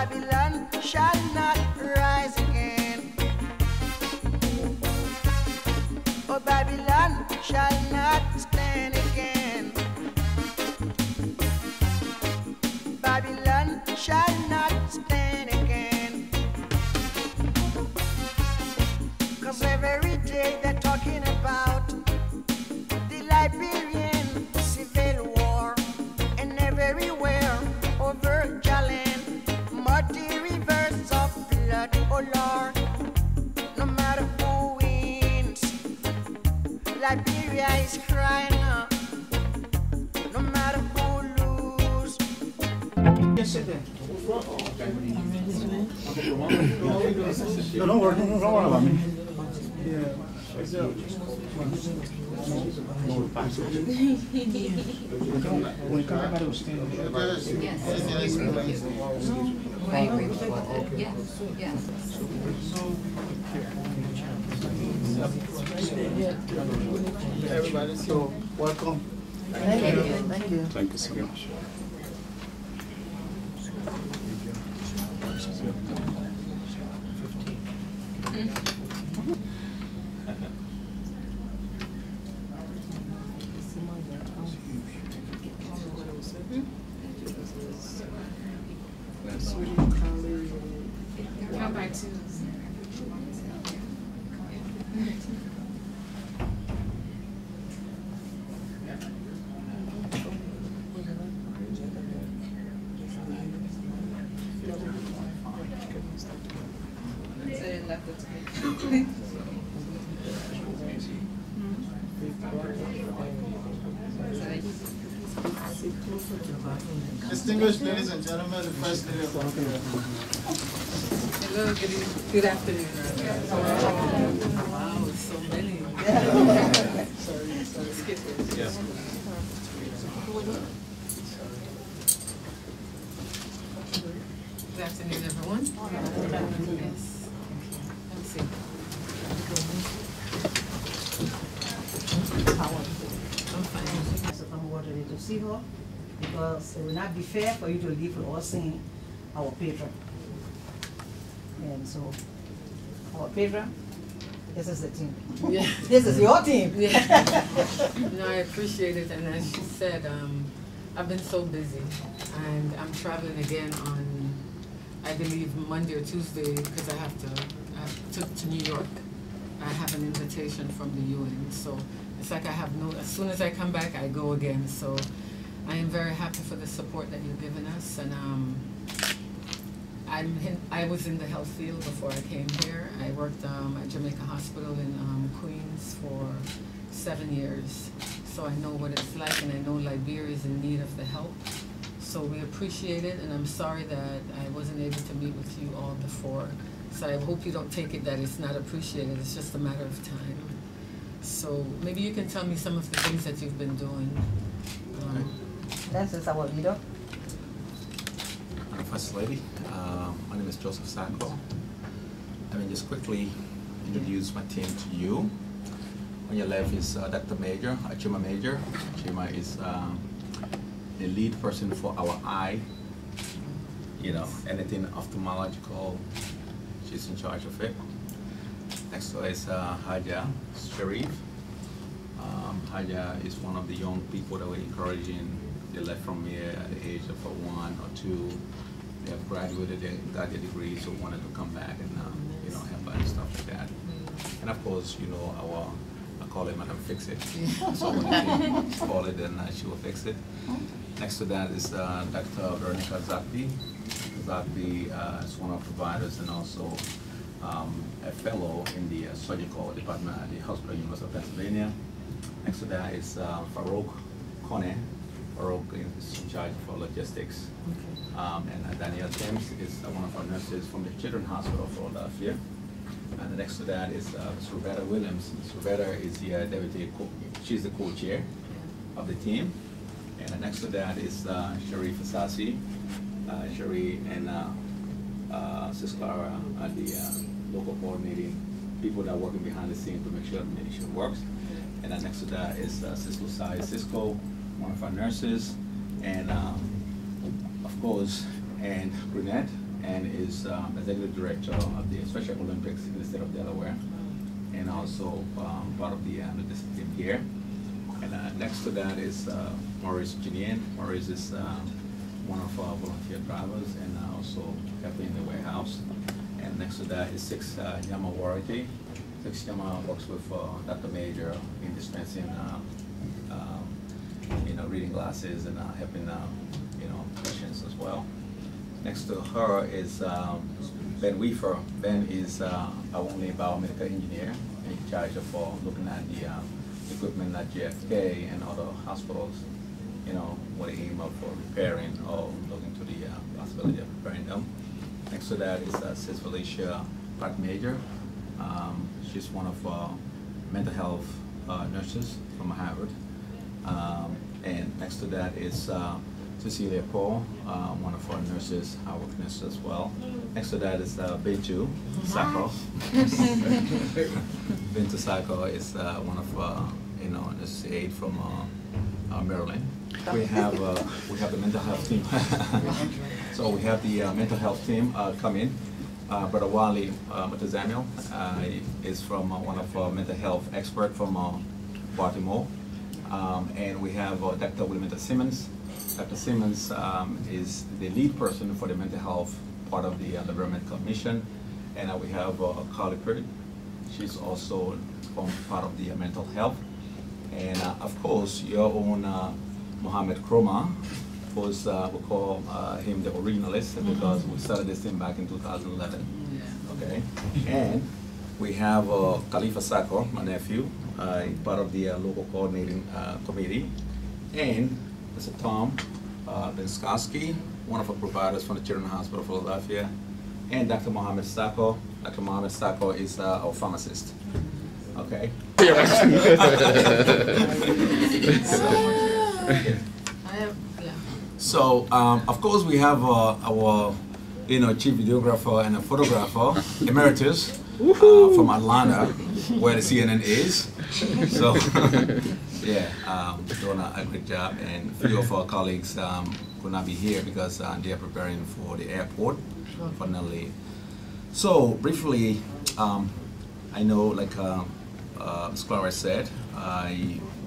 Babylon shall not rise again. Oh, Babylon shall not stand again. Babylon shall not stand again. 'Cause every day they're talking about the Liberian civil war, and everywhere over Jalen, muddy rivers of blood, oh Lord. No matter who wins, Liberia is crying out. No matter who loses. Yes, it is. No, don't worry about me. Yeah. When you come back, I will stand there. Yes. I agree with what, yes, yes. Everybody, so welcome. Thank you. Thank you. Thank you so much. Come back to. Distinguished ladies and gentlemen, the First Lady of Liberia. Hello, good afternoon. Wow, so many. Skip this. Yes. Good afternoon, everyone. Yes. Let's see. I'm fine. So I'm wanting to see her because it will not be fair for you to leave without seeing our patron. And so, our patron, this is the team. Yeah. This is your team. Yeah. No, I appreciate it. And as she said, I've been so busy, and I'm traveling again on, I believe, Monday or Tuesday because I have to New York. I have an invitation from the UN, so it's like I have no. As soon as I come back, I go again. So I am very happy for the support that you've given us, and I was in the health field before I came here. I worked at Jamaica Hospital in Queens for 7 years. So I know what it's like, and I know Liberia is in need of the help. So we appreciate it, and I'm sorry that I wasn't able to meet with you all before. So I hope you don't take it that it's not appreciated, it's just a matter of time. So maybe you can tell me some of the things that you've been doing. This is our leader. First Lady, my name is Joseph Sacco. Let me just quickly introduce my team to you. On your left is Dr. Major, Chima Major. Chima is the lead person for our eye. You know, anything ophthalmological, she's in charge of it. Next to her is Haja Sharif. Haja is one of the young people that we're encouraging. They left from here at the age of 1 or 2. They have graduated, they got their degree, so wanted to come back and you know, help and stuff like that. And of course, you know, I call it Madam Fix It. So when she call it, then she will fix it. Next to that is Dr. Veronica Zakbi. Zakbi is one of the providers and also a fellow in the surgical department at the Hospital University of Pennsylvania. Next to that is Farouk Kone. Farouk is in charge for logistics. And Danielle Thames is one of our nurses from the Children's Hospital of Philadelphia. And next to that is Ms. Roberta Williams. Ms. Roberta is the deputy, she's the co-chair of the team. And next to that is Sharif Asasi. Sharif and Sis Clara are the local coordinating people that are working behind the scenes to make sure the administration works. And then next to that is Sis Lucai Cisco, one of our nurses. And of course, and Brunette and is executive director of the Special Olympics in the state of Delaware, and also part of the team here. And next to that is Maurice Julien. Maurice is one of our volunteer drivers and also helping in the warehouse. And next to that is Six Yama Warity. Six Yama works with Dr. Major in dispensing reading glasses and helping patients as well. Next to her is Ben Weaver. Ben is our only biomedical engineer in charge of looking at the equipment at JFK and other hospitals, with the aim of repairing or looking to the possibility of repairing them. Next to that is Sis Felicia Pratt Major. She's one of mental health nurses from Harvard. And next to that is Cecilia Paul, one of our nurses, our nurses as well. Next to that is Bintu Sako. Bintu Sako is one of nurses aide from Maryland. We have the mental health team. So we have the mental health team come in. Brother Wally Mutazamiel is from one of our mental health experts from Baltimore. And we have Dr. Wilmita Simmons. Dr. Simmons is the lead person for the mental health part of the Liberia Medical Mission. And we have Carly Pritchett. She's also from part of the mental health. And of course, your own Mohammed Kroma, who's we call him the originalist because we started this thing back in 2011. Okay, and we have Khalifa Sako, my nephew, part of the local coordinating committee, and Mr. Tom Benskowski, one of our providers from the Children's Hospital of Philadelphia, and Dr. Mohammed Sako. Dr. Mohammed Sako is our pharmacist. Okay. So, of course, we have our chief videographer and a photographer, emeritus, from Atlanta, where the CNN is. So, yeah, doing a great job. And a few of our colleagues could not be here because they are preparing for the airport, finally. So, briefly, I know, like Ms. Clar said,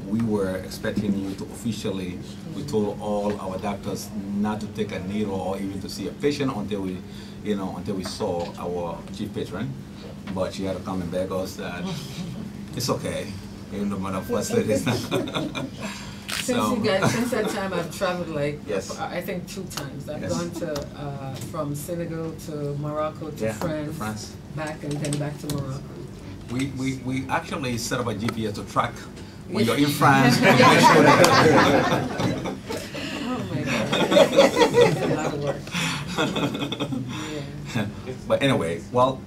we were expecting you to officially, we told all our doctors not to take a needle or even to see a patient until we, until we saw our chief patron. But she had to come and beg us that it's okay, even no matter what it is. Since that time, I've traveled yes. I think 2 times. I've yes. gone to from Senegal to Morocco to France, back and then back to Morocco. We actually set up a GPS to track when you're in France. Oh my God, it's a lot of work. Yeah. But anyway, well,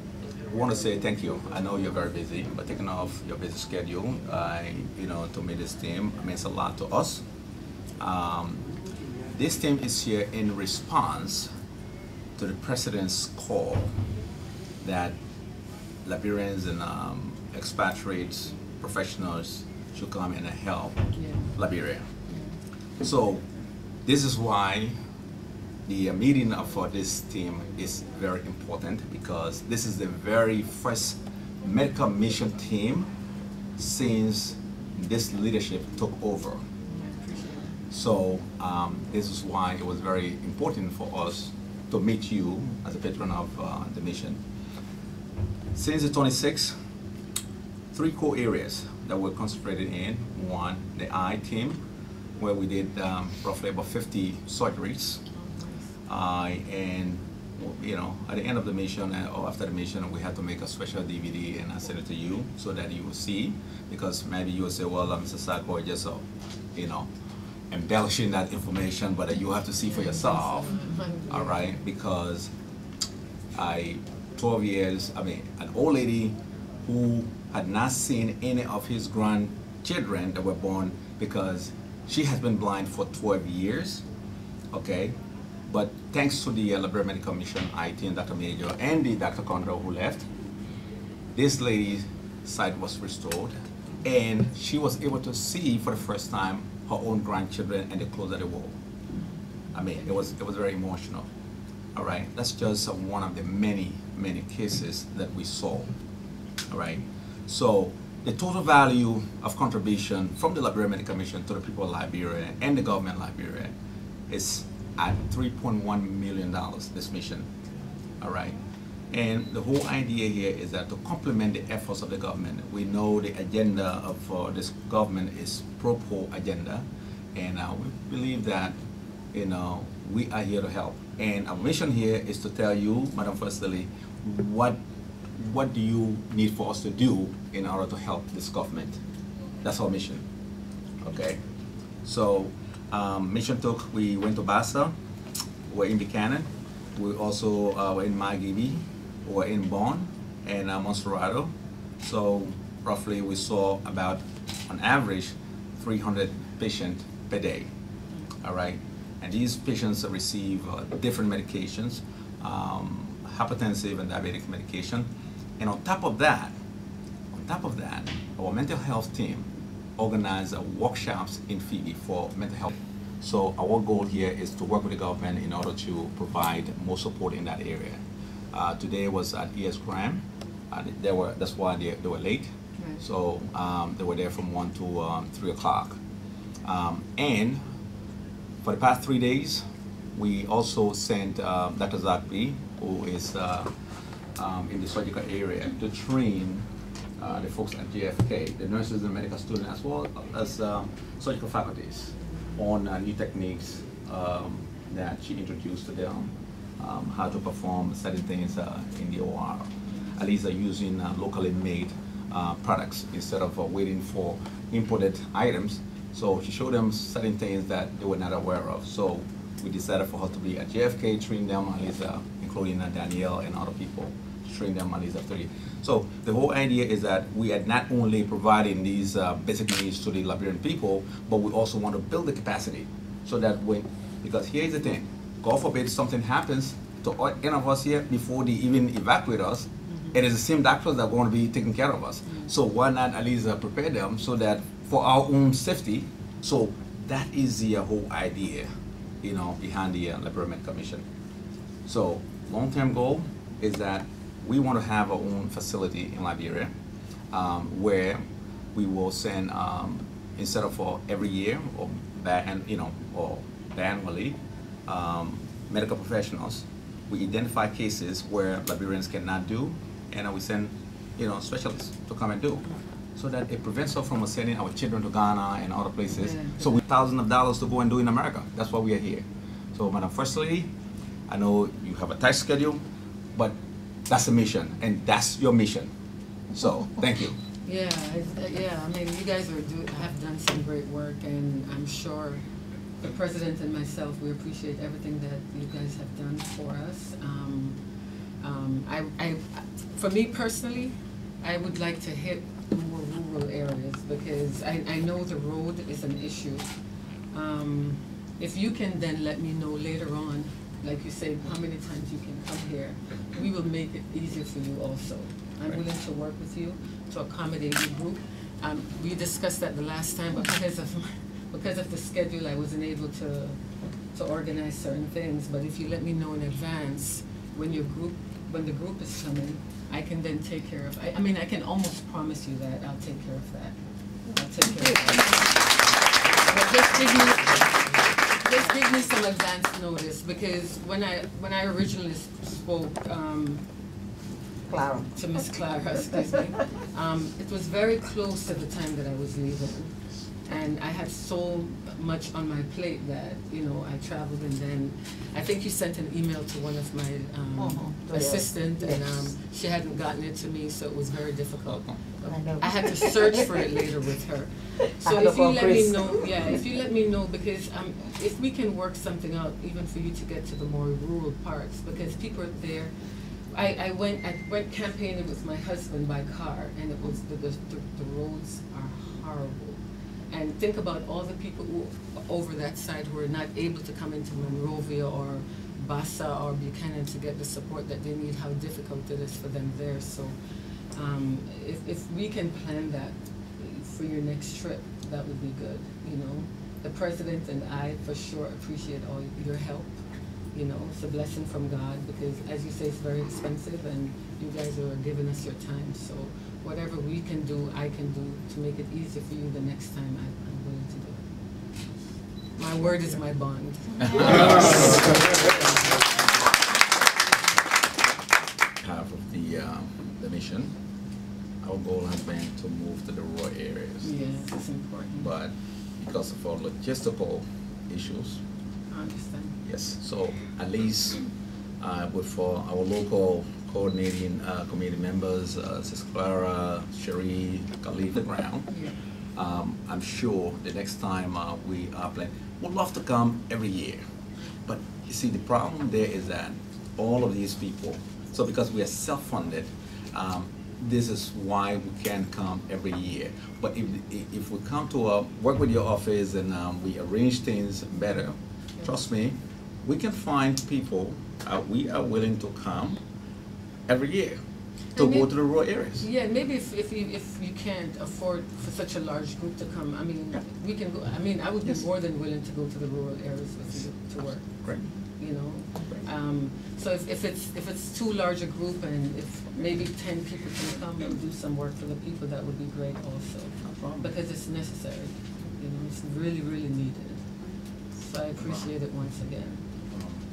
I want to say thank you. I know you're very busy, but taking off your busy schedule, to meet this team means a lot to us. This team is here in response to the President's call that Liberians and expatriates, professionals should come in and help Liberia. So this is why the meeting for this team is very important, because this is the very first medical mission team since this leadership took over. So this is why it was very important for us to meet you as a patron of the mission. Since the 26th, 3 core areas that we're concentrated in. One, the eye team, where we did roughly about 50 surgeries. And at the end of the mission or after the mission, we had to make a special DVD and I send it to you so that you will see, because maybe you will say, well, Mr. Sako, just embellishing that information, but you have to see for yourself, all right? Because 12 years, an old lady who had not seen any of his grandchildren that were born because she has been blind for 12 years, okay? But thanks to the Liberia Medical Mission IT and Dr. Major and the Dr. Conroe who left, this lady's sight was restored and she was able to see for the first time her own grandchildren and the clothes that they wore. It was very emotional. All right, that's just one of the many cases that we saw. All right, so the total value of contribution from the Liberian Medical Commission to the people of Liberia and the government of Liberia is at $3.1 million, this mission. All right, and the whole idea here is that to complement the efforts of the government, we know the agenda of this government is pro-poor agenda, and we believe that, you know, we are here to help. And our mission here is to tell you, Madam First Lady, what do you need for us to do in order to help this government? That's our mission. Okay. So mission took, we went to Bassa, we're in Buchanan, we also were in Margibi, we're in Bonn, and Monserrado. So roughly we saw about, on average, 300 patients per day. All right. And these patients receive different medications, hypertensive and diabetic medication. And on top of that, our mental health team organized workshops in Phoebe for mental health. So our goal here is to work with the government in order to provide more support in that area. Today was at ES Crime. That's why they were late. Right. So they were there from 1 to 3 o'clock. And for the past 3 days, we also sent Dr. Zakbi, who is in the surgical area, to train the folks at JFK, the nurses and medical students, as well as surgical faculties, on new techniques that she introduced to them, how to perform certain things in the OR, at least using locally made products instead of waiting for imported items. So she showed them certain things that they were not aware of. So we decided for her to be at JFK, train them, at least including Danielle and other people, train them at least after 30. So the whole idea is that we are not only providing these basic needs to the Liberian people, but we also want to build the capacity so that because here's the thing, God forbid something happens to any of us here before they even evacuate us, it is the same doctors that are going to be taking care of us. So why not at least prepare them so that for our own safety? So that is the whole idea, you know, behind the Liberian Medical Commission. So long-term goal is that we want to have our own facility in Liberia where we will send, instead of for every year or biannually, medical professionals. We identify cases where Liberians cannot do, and we send, specialists to come and do, so that it prevents us from sending our children to Ghana and other places. Yeah. So we thousands of dollars to go and do in America. That's why we are here. So, Madam First Lady, I know you have a tight schedule, but that's a mission, and that's your mission. So, thank you. Yeah, I mean, you guys have done some great work, and I'm sure the President and myself, we appreciate everything that you guys have done for us. For me personally, I would like to hit more rural areas because I know the road is an issue. If you can then let me know later on, like you say, how many times you can come here, we will make it easier for you also. I'm willing to work with you to accommodate your group. We discussed that the last time, but because of the schedule, I wasn't able to organize certain things. But if you let me know in advance when the group is coming, I can then take care of. I mean, I can almost promise you that I'll take care of that. I'll take care of that. But just give me some advance notice, because when I originally spoke Clar. to Miss Clar, excuse me, it was very close to the time that I was leaving. And I had so much on my plate that, I traveled, and then I think you sent an email to one of my assistants, and she hadn't gotten it to me, so it was very difficult. I had to search for it later with her. So if you let me know, if you let me know, because if we can work something out, even for you to get to the more rural parts, because people are there. I went campaigning with my husband by car, and it was the roads are horrible. And think about all the people who over that side who are not able to come into Monrovia or Bassa or Buchanan to get the support that they need, how difficult it is for them there. So if we can plan that for your next trip, that would be good. The President and I for sure appreciate all your help, You know, it's a blessing from God because, as you say, it's very expensive, and you guys are giving us your time. So whatever we can do, I can do to make it easier for you the next time, I'm willing to do it. My word is my bond. Half of the mission, our goal has been to move to the rural areas. Yes, it's important. But because of our logistical issues, I understand. yes, so at least for our local coordinating committee members, Sis Clara, Cherie, can leave the ground. Yeah. I'm sure the next time we are planning, we'd love to come every year. But you see, the problem there is that all of these people, so because we are self-funded, this is why we can't come every year. But if we come to work with your office and we arrange things better, trust me, we can find people, we are willing to come every year to go to the rural areas. Yeah, maybe if you can't afford for such a large group to come, I mean, we can go. I mean, I would be more than willing to go to the rural areas with you to work. Great. You know, so if it's too large a group and if maybe 10 people can come and do some work for the people, that would be great also, because it's necessary. You know, it's really needed. So I appreciate it once again.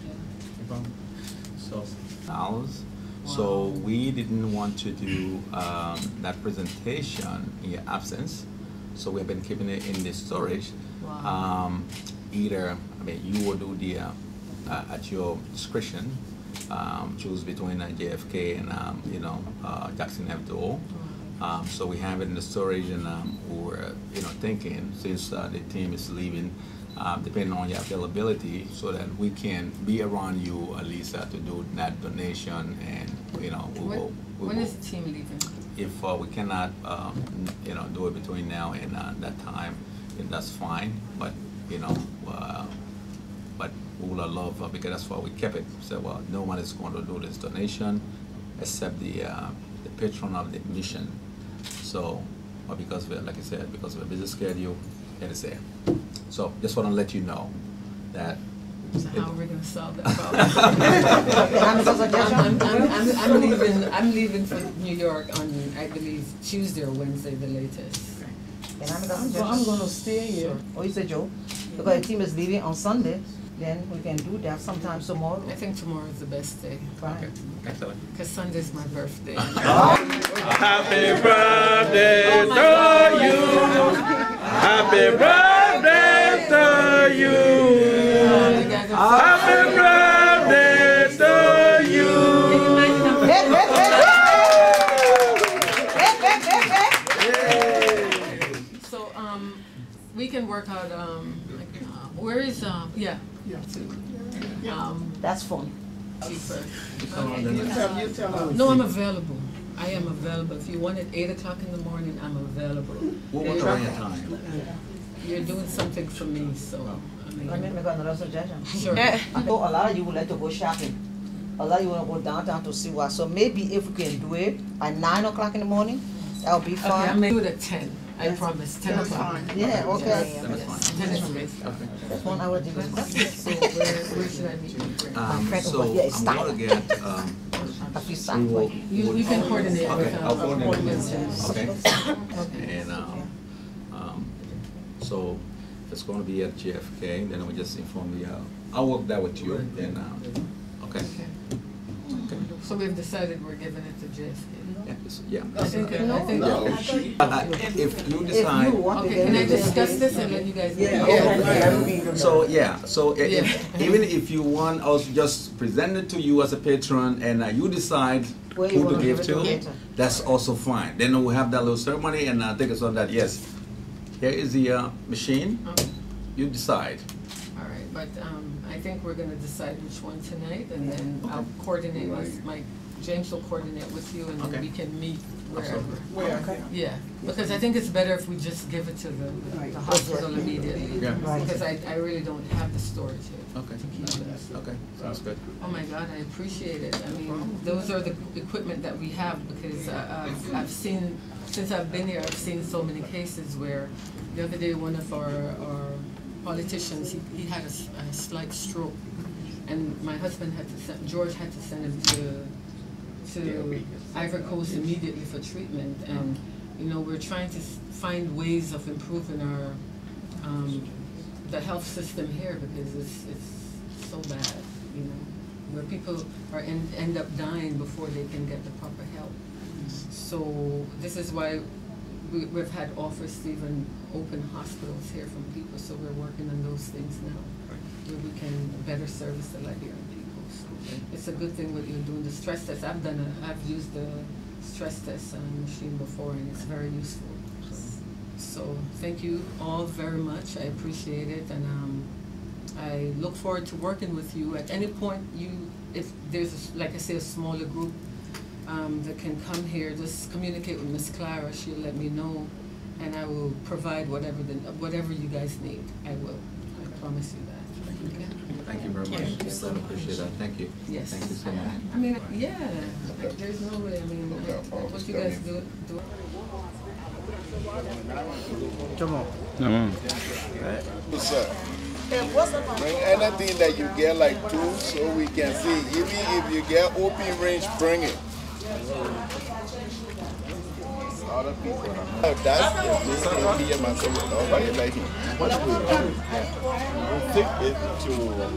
Yeah. So we didn't want to do that presentation in your absence, so we have been keeping it in the storage. Wow. Either, I mean, you will do the at your discretion, choose between JFK and you know, Jackson Hebdo. So we have it in the storage, and we're thinking, since the team is leaving, depending on your availability, so that we can be around you at least to do that donation, and When is the team leaving? If we cannot do it between now and that time, then that's fine. But but we would love, because that's why we kept it. So well, no one is going to do this donation except the patron of the mission. So, but because we, like I said, because of a busy schedule, it is there. So just want to let you know that. So how are we going to solve that problem? I'm leaving for New York on, I believe, Tuesday or Wednesday, the latest. And I'm going to stay here. Sure. Oh, you said Joe? Because the team is leaving on Sunday, then we can do that sometime tomorrow. I think tomorrow is the best day. Fine. Okay. Excellent. Because Sunday's my birthday. Happy birthday to you. Happy birthday to you. Happy birthday to you. So we can work out. Where is That's fun. cheaper. You tell us. No, I'm available. I am available. If you want it 8 o'clock in the morning, I'm available. What was your time? You're doing something for me, so I mean. Let me make another suggestion. Sure. I know a lot of you would like to go shopping. A lot of you want to go downtown to see what. So maybe if we can do it at 9 o'clock in the morning, that'll be Okay, fine. I'm gonna do it at 10. I promise. 10 o'clock. Yeah, okay. Yes, 10 is great. Okay. That's 1 hour difference. So where should I meet? So I'm going to get. A few We socks. will, You can coordinate with okay, I'll coordinate with them. Okay. And so if it's going to be at JFK, then we'll just inform you. I'll work that with you. Then okay. Okay. So we've decided we're giving it to JFK. Yeah. I think. If you decide. Okay, can I discuss this and then you guys? So even if you want us just present it to you as a patron, and you decide Where you who to wanna give give it to to, later. that's also fine. Then we'll have that little ceremony, and take us on that. Yes, here is the machine. Okay. You decide. All right, but I think we're gonna decide which one tonight, and then I'll coordinate with James will coordinate with you, and then Okay. we can meet wherever. Where? Yeah, because I think it's better if we just give it to the hospital immediately. Yeah. Because I really don't have the storage here. Okay. To keep it. Okay. Sounds good. Oh my God, I appreciate it. I mean, those are the equipment that we have, because I've seen, since I've been here, I've seen so many cases where the other day one of our politicians, he had a slight stroke. and my husband had to send, George had to send him to Ivory Coast immediately for treatment. And you know, we're trying to find ways of improving our the health system here, because it's so bad, you know, where people are end up dying before they can get the proper help. So this is why we've had offers to even open hospitals here from people. So we're working on those things now, where we can better service the Liberian people. So it's a good thing what you're doing, the stress test. I've used the stress test machine before, and it's very useful. So thank you all very much. I appreciate it, and I look forward to working with you. At any point, if there's like I say, a smaller group that can come here, just communicate with Miss Clara. She'll let me know, and I will provide whatever you guys need. I will. I promise you that. Okay? Thank you very much. I appreciate that. Thank you. Yes. Thank you so much. I mean, yeah. There's no way. I mean, what you guys do. Come on. What's up? Bring anything that you get, like tools, so we can see. Even if you get open range, bring it. Other people. That's the here myself. Nobody like him. What we do, we take it to the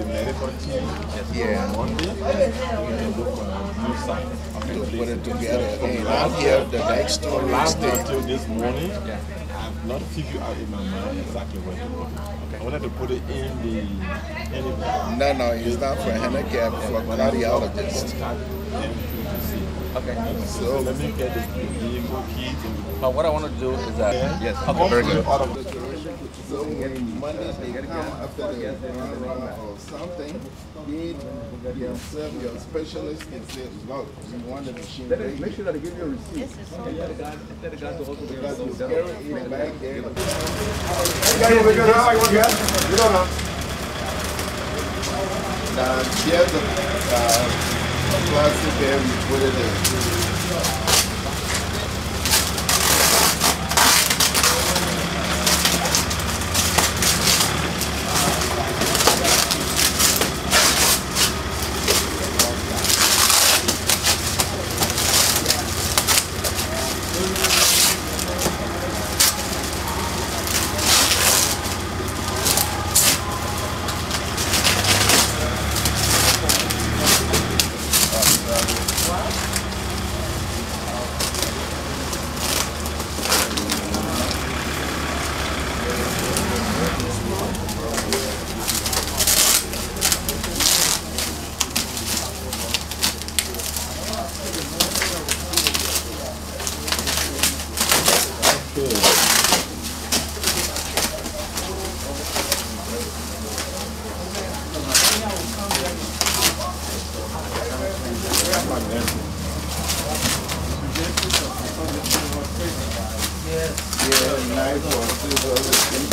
medical team. Yeah. Monday, we can look on a new site. To put it together. And I'm here the next 2 weeks. Last until this morning, I have not figured out in my mind exactly where to put it. I wanted to put it in the No, it's not for handicap, for cardiologists. Okay. So let me get the vehicle key. But what I want to do is that yes. Okay, Hopefully very good. out of So when Monday they come after the run or something, your specialist can say, look, we want the machine. Make sure that they give you a receipt. Tell the guy to also be Because it's carrying it back there. Now, here's a plastic there, we put it in.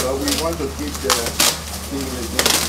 But we want to keep the thing again.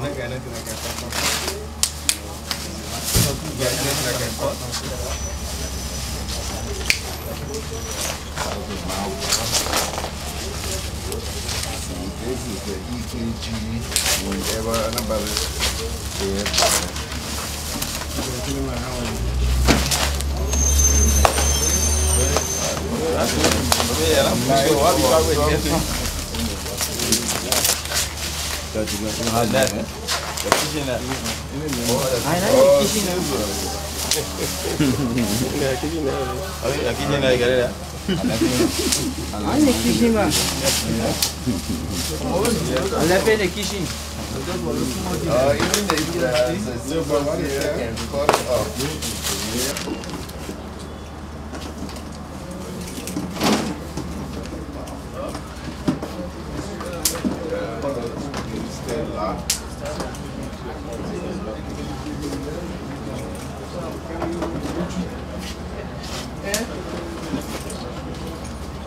This is the EKG whenever anybody is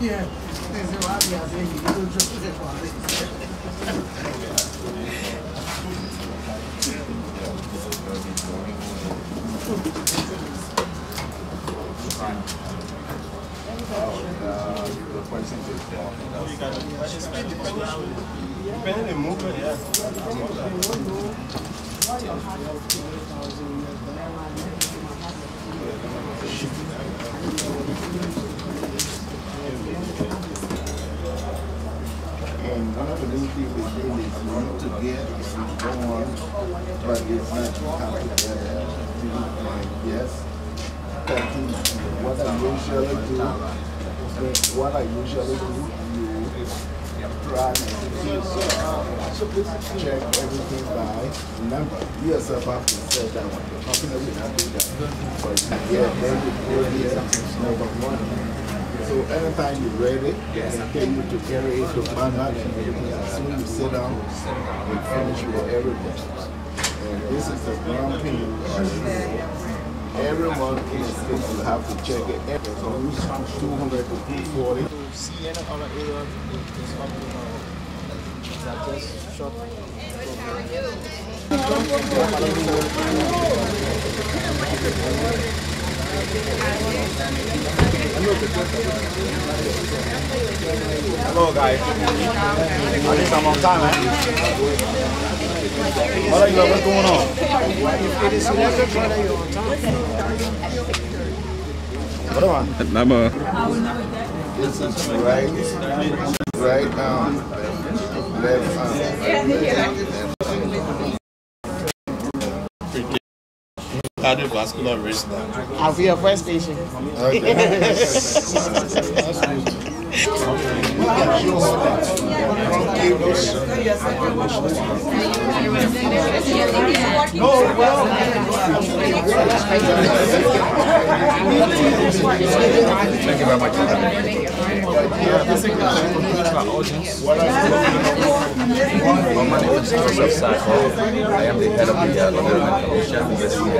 Yeah, there's a lot of things you do just to get Depending on the movement, yeah. And one of the main things they say is you want to get is go on, but it's not you have to get it. Yes. What I usually do, you try to check everything by number. You yourself have to set that one. The company will not do that. But yeah, then you put it number one. So anytime you're ready, they tell you to carry it to Banat, as soon as you sit down, we finish with everything. And this is the ground pin. Everyone in the state will have to check it. So 200 to 240. See any other area is up to that just short. Hello guys. I think I'm on time, man. What are you, what's going on? It is 11 o'clock, you're on time. What am I? Number. This is right left arm. Cardiovascular risk now. I'll be your first patient. Thank you very much. My name is Joseph Sako. I am the head of the Liberia Commission investing in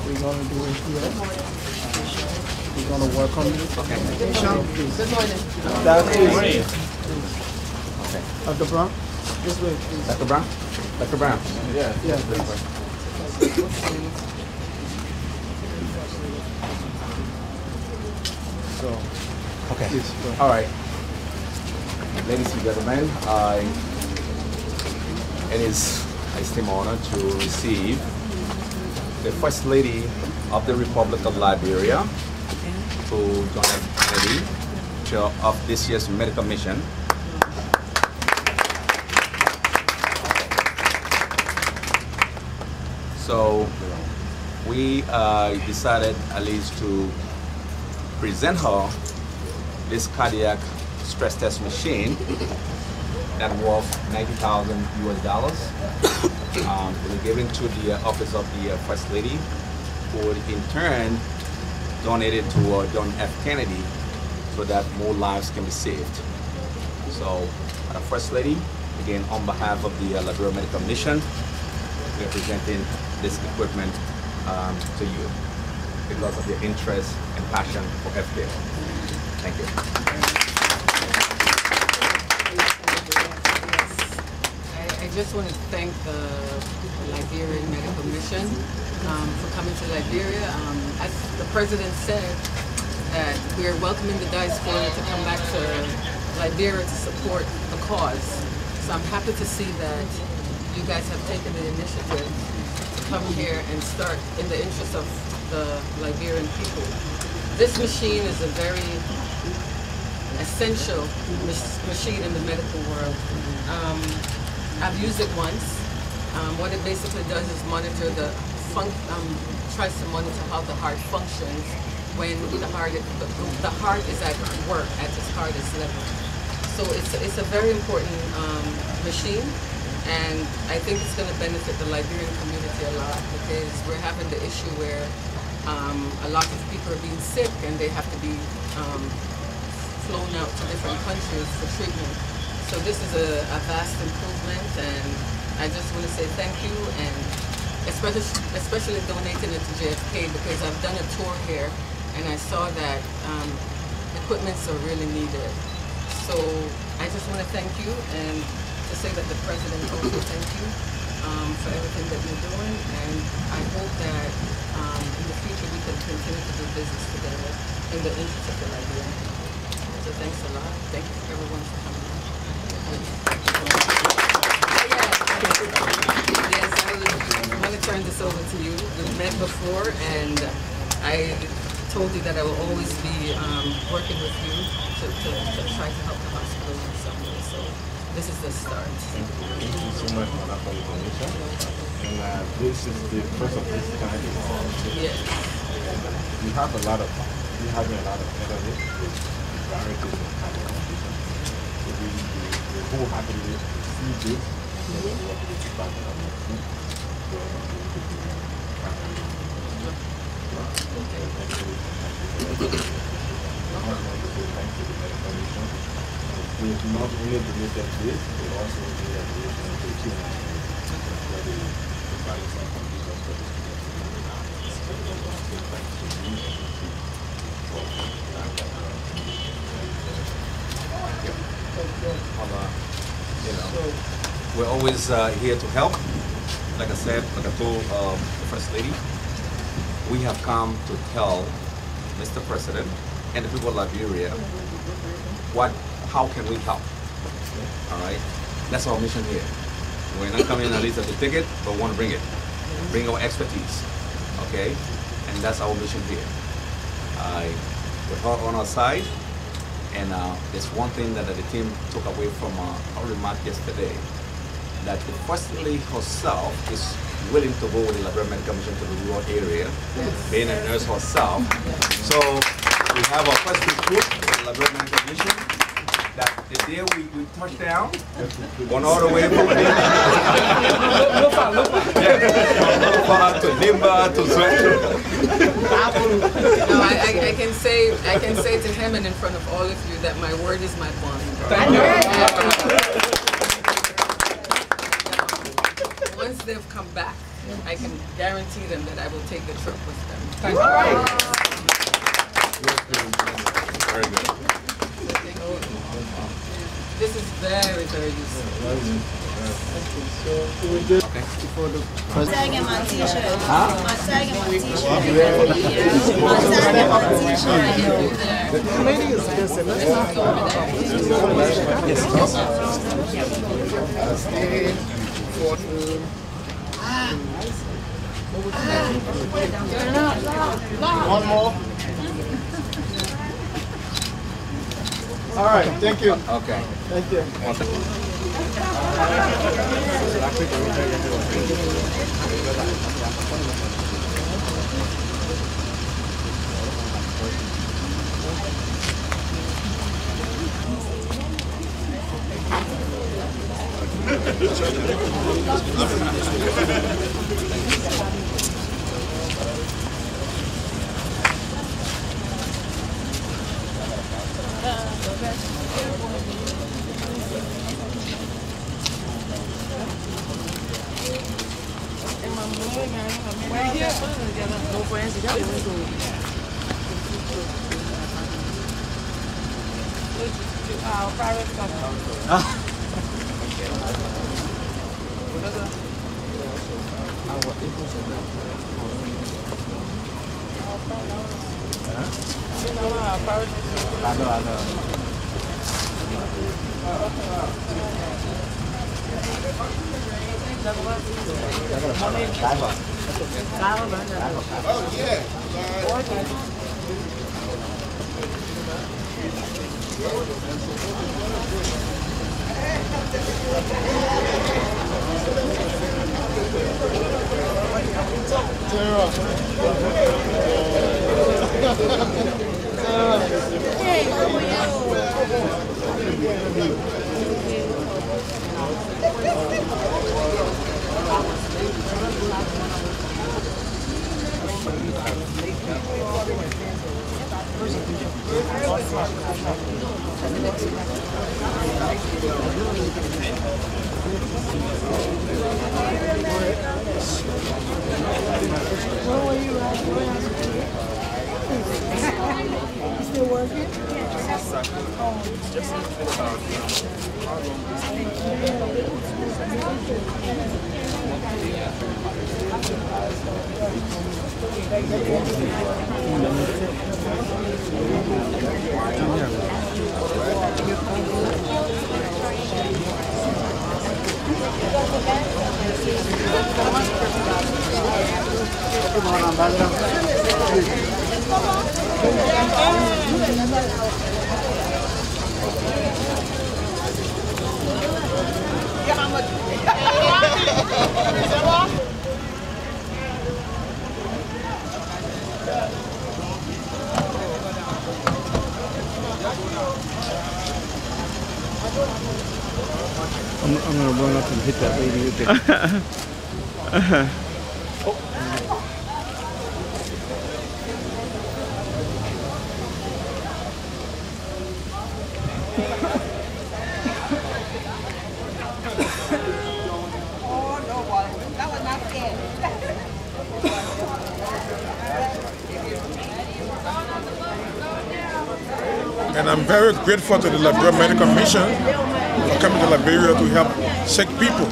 We're going to do it here. We're going to work on this. Okay. Good morning. That is Dr. Brown. This way, please. Dr. Brown? Dr. Brown? Yeah, please. So, Okay. please go. All right. Ladies and gentlemen, it is a esteemed honor to receive the First Lady of the Republic of Liberia, to John F. Kennedy, chair of this year's medical mission. So we decided at least to present her this cardiac stress test machine that worth $90,000 US. To be given to the office of the First Lady, who would in turn donate it to John F. Kennedy so that more lives can be saved. So, First Lady, again on behalf of the Liberia Medical Mission, we are presenting this equipment to you because of your interest and passion for healthcare. Thank you. I just want to thank the Liberian Medical Mission for coming to Liberia. As the President said, that we are welcoming the diaspora to come back to Liberia to support the cause. So I'm happy to see that you guys have taken the initiative to come here and start in the interest of the Liberian people. This machine is a very essential machine in the medical world. I've used it once. What it basically does is monitor tries to monitor how the heart functions when the heart is at work at its hardest level. So it's a very important machine, and I think it's going to benefit the Liberian community a lot, because we're having the issue where a lot of people are being sick and they have to be flown out to different countries for treatment. So this is a vast improvement, and I just want to say thank you, and especially donating it to JFK, because I've done a tour here and I saw that equipments are really needed. So I just want to thank you, and to say that the President also thank you for everything that you're doing, and I hope that in the future we can continue to do business together in the interest of the Liberian people. So thanks a lot. Thank you everyone for coming. Yes, I'm going to turn this over to you. We've met before, and I told you that I will always be working with you to try to help the hospital in some way. So this is the start. Thank you so much, Madam, for the donation. And this is the first of this kind. Yes. We have a lot of candidates with varieties of kind of conditions. So we wholeheartedly see this. So we want to get back on our feet. So we've not only donated this, we also made a donation to the team for the values and conditions for the students. So we want to say thanks to you for that. We're always here to help. Like I said, like I told the First Lady, we have come to tell Mr. President and the people of Liberia how can we help. All right, that's our mission here. We're not coming at least as a ticket, but we want to bring our expertise. Okay, and that's our mission here. We're all on our side, and there's one thing that the team took away from our remark yesterday, that the First Lady herself is willing to go with the Liberia Medical Mission to the rural area, being a nurse herself. So We have our first recruit for the Liberia Medical Mission. That the day we touched down, going all the way from Lofa to Limba to Sweat. No, I can say to him and in front of all of you that my word is my bond. Thank you. Once they've come back, I can guarantee them that I will take the trip with them. Thank you. Very good. This is very, very useful. Okay. Before the I'm tagging my t-shirt. Huh? I'm tagging my t-shirt. I'm tagging my t-shirt. The lady is missing. Let's not go over there. One more. All right, thank you. Okay. Thank you. I know. Oh, yeah. Still working? I'm gonna run up and hit that lady with it. And I'm very grateful to the Liberia Medical Mission for coming to Liberia to help sick people.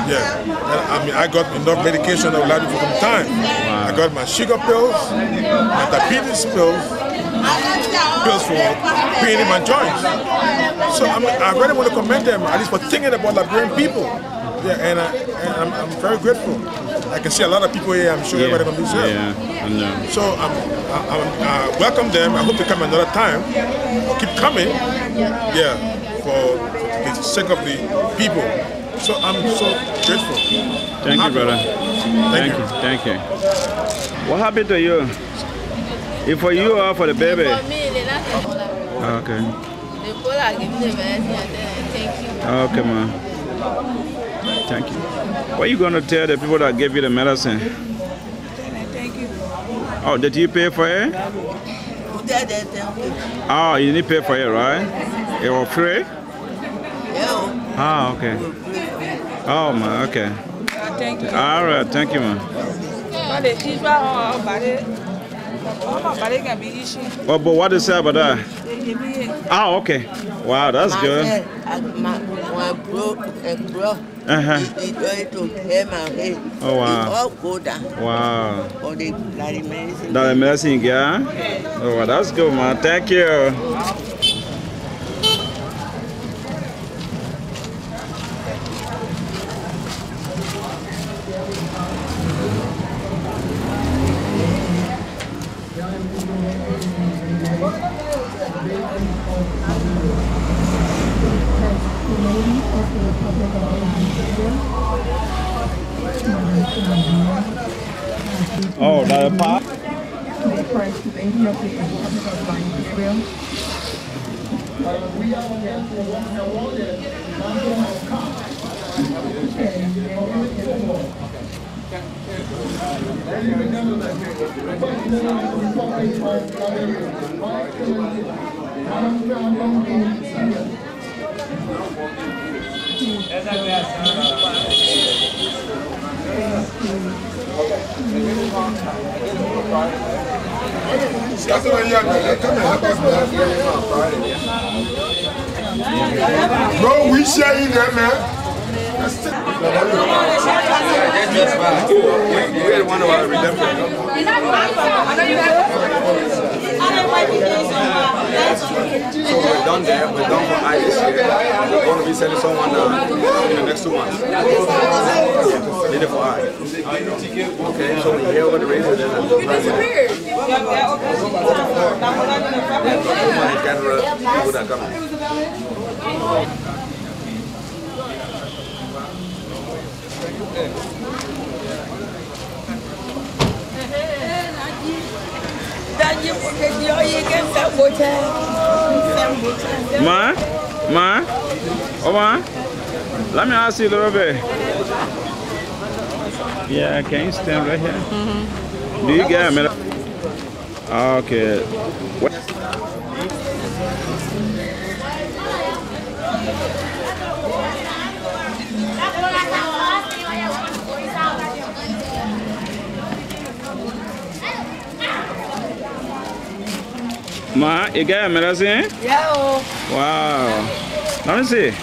Yeah, and I got enough medication that will last me for some time. I got my sugar pills, my diabetes pills for pain in my joints. So I really want to commend them, at least for thinking about Liberian people. Yeah, and I'm very grateful. I can see a lot of people here. I'm sure everybody going to be here. Yeah, I know. So I welcome them. I hope they come another time. Keep coming. Yeah, for the sake of the people. So I'm so grateful. Thank you, brother. Thank you. Thank you. What happened to you? If for you or for the baby? For me, they not Okay. the Polar give me the medicine and then thank you. Okay, man. Thank you. What are you going to tell the people that gave you the medicine? Thank you. Oh, did you pay for it? Oh, you didn't pay for it, right? It was free? Yeah. Ah, okay. Oh, man, okay. Thank you. All right, thank you, man. Oh, but what is that about that? Oh, okay. Wow, that's good. My bro, he tried to tear my head. Oh, wow. It all go down. Wow. For the bloody medicine. That medicine, yeah? Oh, well, that's good, man. Thank you. Oh, that part? Bro, we share in there, man. We're one of our redemption. So we're done there. We're done for I this year. We're going to be sending someone in the next 2 months. Did it for I. Okay, so we hear what the reason is. He disappeared. People that come. Ma? Oh, ma? Let me ask you a little bit. Yeah, can you stand right here? Do you get a minute? Okay. What? Ma, you got a medicine? Yeah. Wow. Let me see.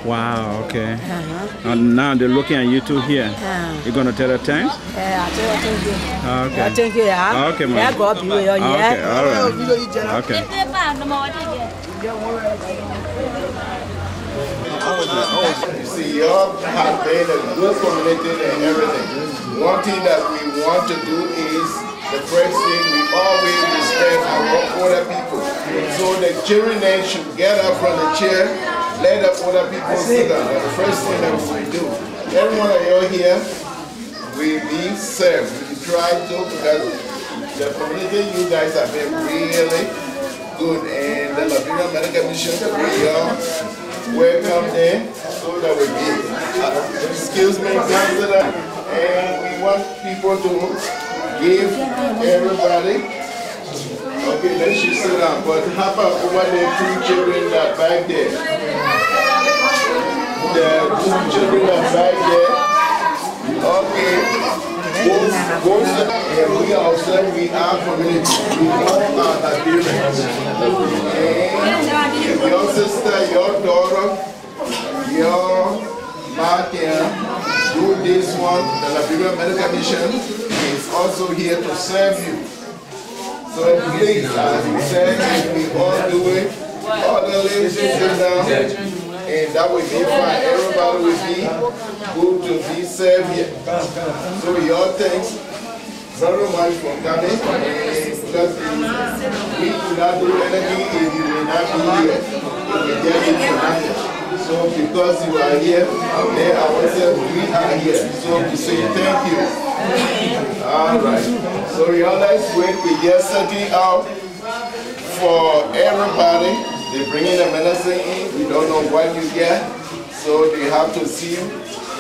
Wow, okay. And now they're looking at you two here. You're going to tell her thanks? Yeah, I thank you. Okay. I thank you, yeah. Okay, man. Yeah, God be with you, yeah. Okay, all right. Okay. You see, y'all have been a good community and everything. One thing that we want to do is, the first thing, we always respect our older people. So the children then should get up from the chair, let the older people sit down. That's the first thing that we will do. Every one of you here will be served. We try to, because the community, you guys have been really good, and the Liberia Medical Mission, we are welcome there, so that we be excuse me, Councilor, and we want people to give everybody. Okay, let's just sit down. But how about over there, 2 children that back there? The 2 children that back there. Okay. And we ourselves, we are community. We all are Liberians. And your sister, your daughter, your mom can do this one. The Liberia Medical Mission is also here to serve you. So please, as we said, we all do it. All the ladies sit down, and that will be fine. Everybody will be good to be served here. So your thanks very much for coming. Because we could not do anything if you will not be here. We get it for nothing. So because you are here, then ourselves, we are here. So we say thank you. All right. So y'all, let's wait. We're just setting out for everybody. They bring in the medicine in. We don't know what you get. So they have to see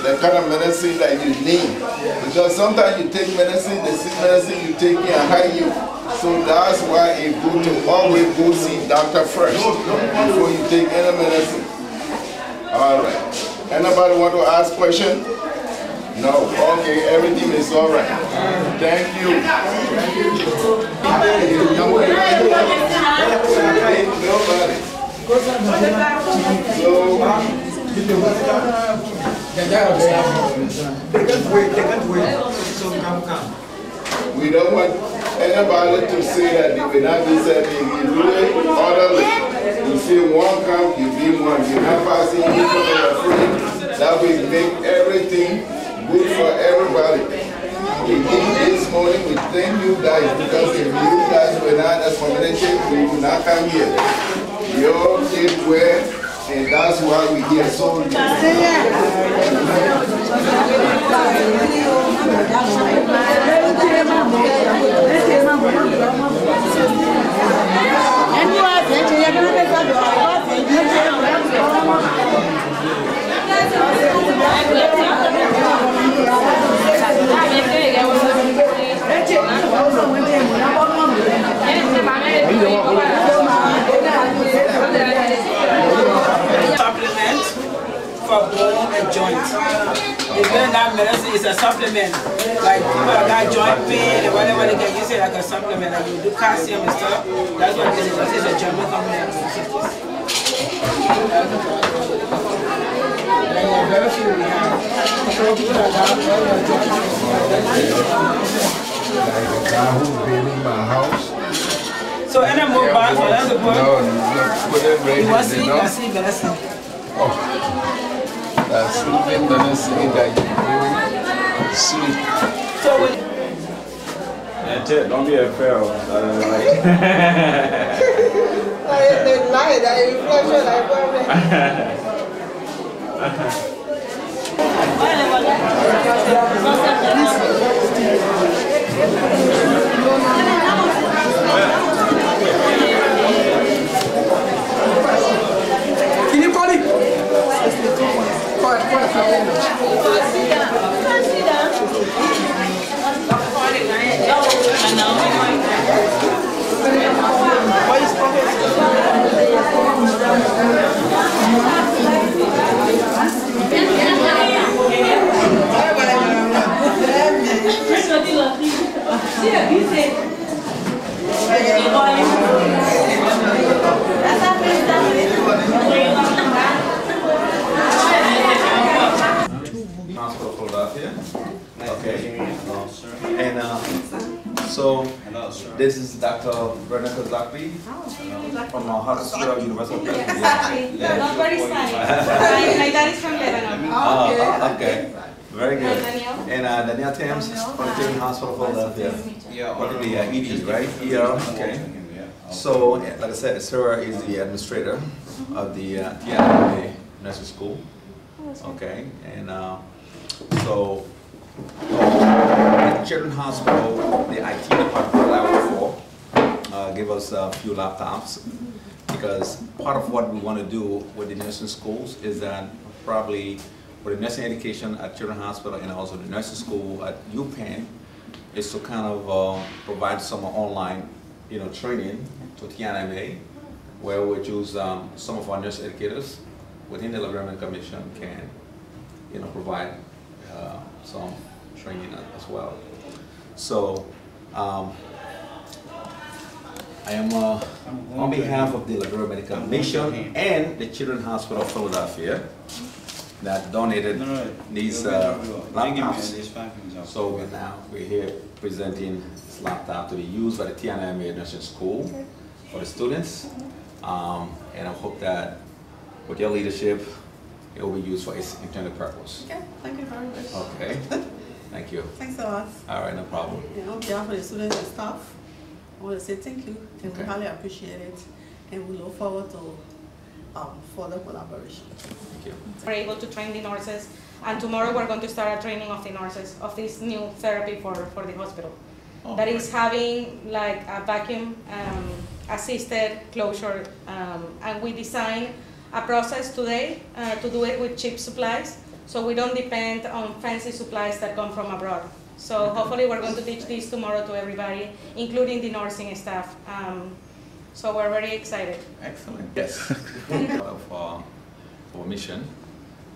the kind of medicine that you need. Because sometimes you take medicine, the same medicine you take can hide you. So that's why it's good to always go see doctor first before you take any medicine. All right. Anybody want to ask question? No. Okay, everything is all right. Thank you. Nobody. They can't wait. So come. We don't want anybody to say that they will not be serving. You do it orderly. You say one come, you be one. You're not passing people that are free. That will make everything good for everybody. We did this morning, we thank you guys because if you guys were not accommodated, we would not come here. You all did well, and that's why we're here. So supplement for bone and joints. It's very that medicine is a supplement. Like people that got joint pain and whatever, they can use it like a supplement. Like you do calcium and stuff. That's what this is. This is a German company that produces this. Very few we have. So people that got like the guy who's building my house. so any more bags for that's a boy? No, put it right you want in sleep, there, I sleep, better sleep. Oh, that's sleeping medicine that you do. Sleep. So when That's it, don't be afraid of They lie, that reflection, like problem. can you call it? Hospital Philadelphia. Okay. And so this is Dr. Brenda Kozlowski from Hartsfield University of Pennsylvania. Not very sorry. My dad is from Lebanon. Okay. Very good. And Danielle Thames from Children's Hospital Philadelphia. What the ED, right? Okay. So, like I said, Sarah is the administrator of the TNA Nursing School. Okay. And so, at Children's Hospital, the IT department that I work for give us a few laptops because part of what we want to do with the nursing schools is that probably with the nursing education at Children's Hospital and also the nursing school at UPenn is to kind of provide some online, training to TNMA where we choose some of our nurse educators within the Liberia Commission can, provide some training as well. So I am on behalf of the Liberia Medical Mission and the Children's Hospital of Philadelphia that donated these laptops. So we're here presenting this laptop to be used by the TNMA Nursing School for the students, and I hope that with your leadership, it will be used for its intended purpose. Okay, thank you very much. Okay, thank you. Thanks a lot. All right, no problem. On behalf of the students and staff, I want to say thank you, and we Okay. highly appreciate it, and we look forward to for the collaboration. Thank you. We're able to train the nurses, and tomorrow we're going to start a training of the nurses of this new therapy for the hospital. Oh, That is having like a vacuum assisted closure, and we designed a process today to do it with cheap supplies, so we don't depend on fancy supplies that come from abroad. So hopefully we're going to teach this tomorrow to everybody, including the nursing staff. So we're very excited. Excellent. Yes. Of our mission,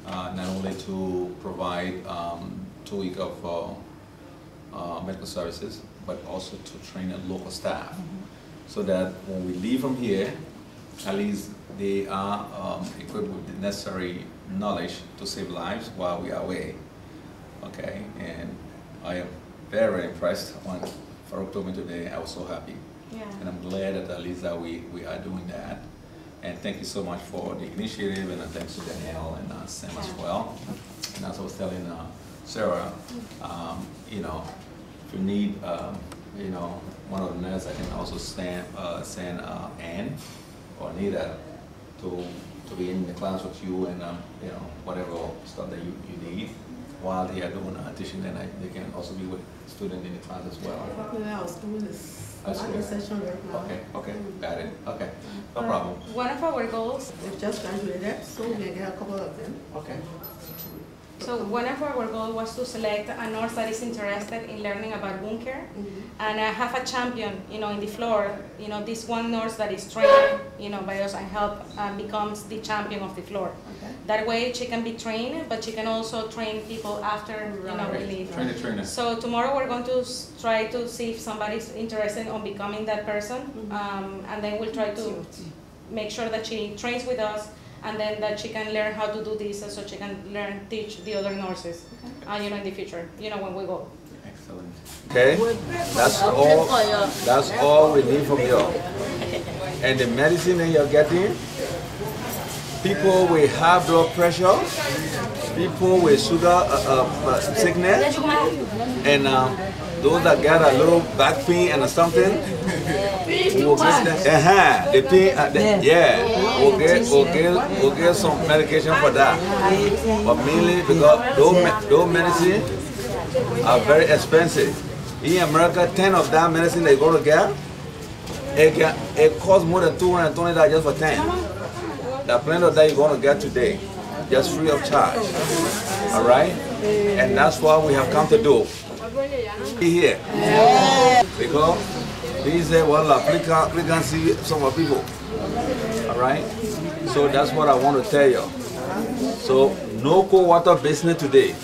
not only to provide 2 weeks of medical services, but also to train a local staff, so that when we leave from here, at least they are equipped with the necessary knowledge to save lives while we are away. Okay, and I am very, very impressed. When Farouk told me today, I was so happy. Yeah. And I'm glad that at least that we are doing that. And thank you so much for the initiative, and thanks to Danielle and Sam as well. And as I was telling Sarah, you know, if you need, you know, one of the nurses, I can also send Anne or Anita to be in the class with you, and you know, whatever stuff that you need while they are doing teaching, then they can also be with students in the class as well. Our school is At session right now. Okay, got it. Okay, no problem. One of our goals. They've just graduated, so we may get a couple of them. Okay. So one of our goals was to select a nurse that is interested in learning about wound care, and have a champion, you know, in the floor. You know, this one nurse that is trained, you know, by us and help becomes the champion of the floor. Okay. That way, she can be trained, but she can also train people after, you know, we leave. Train the trainer. So tomorrow we're going to try to see if somebody's interested in becoming that person, and then we'll try to make sure that she trains with us, and then that she can learn how to do this, so she can teach the other nurses, you know, in the future, you know, when we go. Excellent. Okay, that's all we need from you. And the medicine that you're getting, people with high blood pressure, people with sugar sickness, and those that got a little back pain and something, we'll get them, the pain, yeah, we'll get some medication for that. But mainly because those medicines are very expensive. In America, 10 of that medicine they go to get, it costs more than $220 just for 10. The plenty of that you're going to get today, just free of charge. All right? And that's what we have come to do. Be here. Because these are well, we can see some of people. All right? So that's what I want to tell you. So no cold water business today.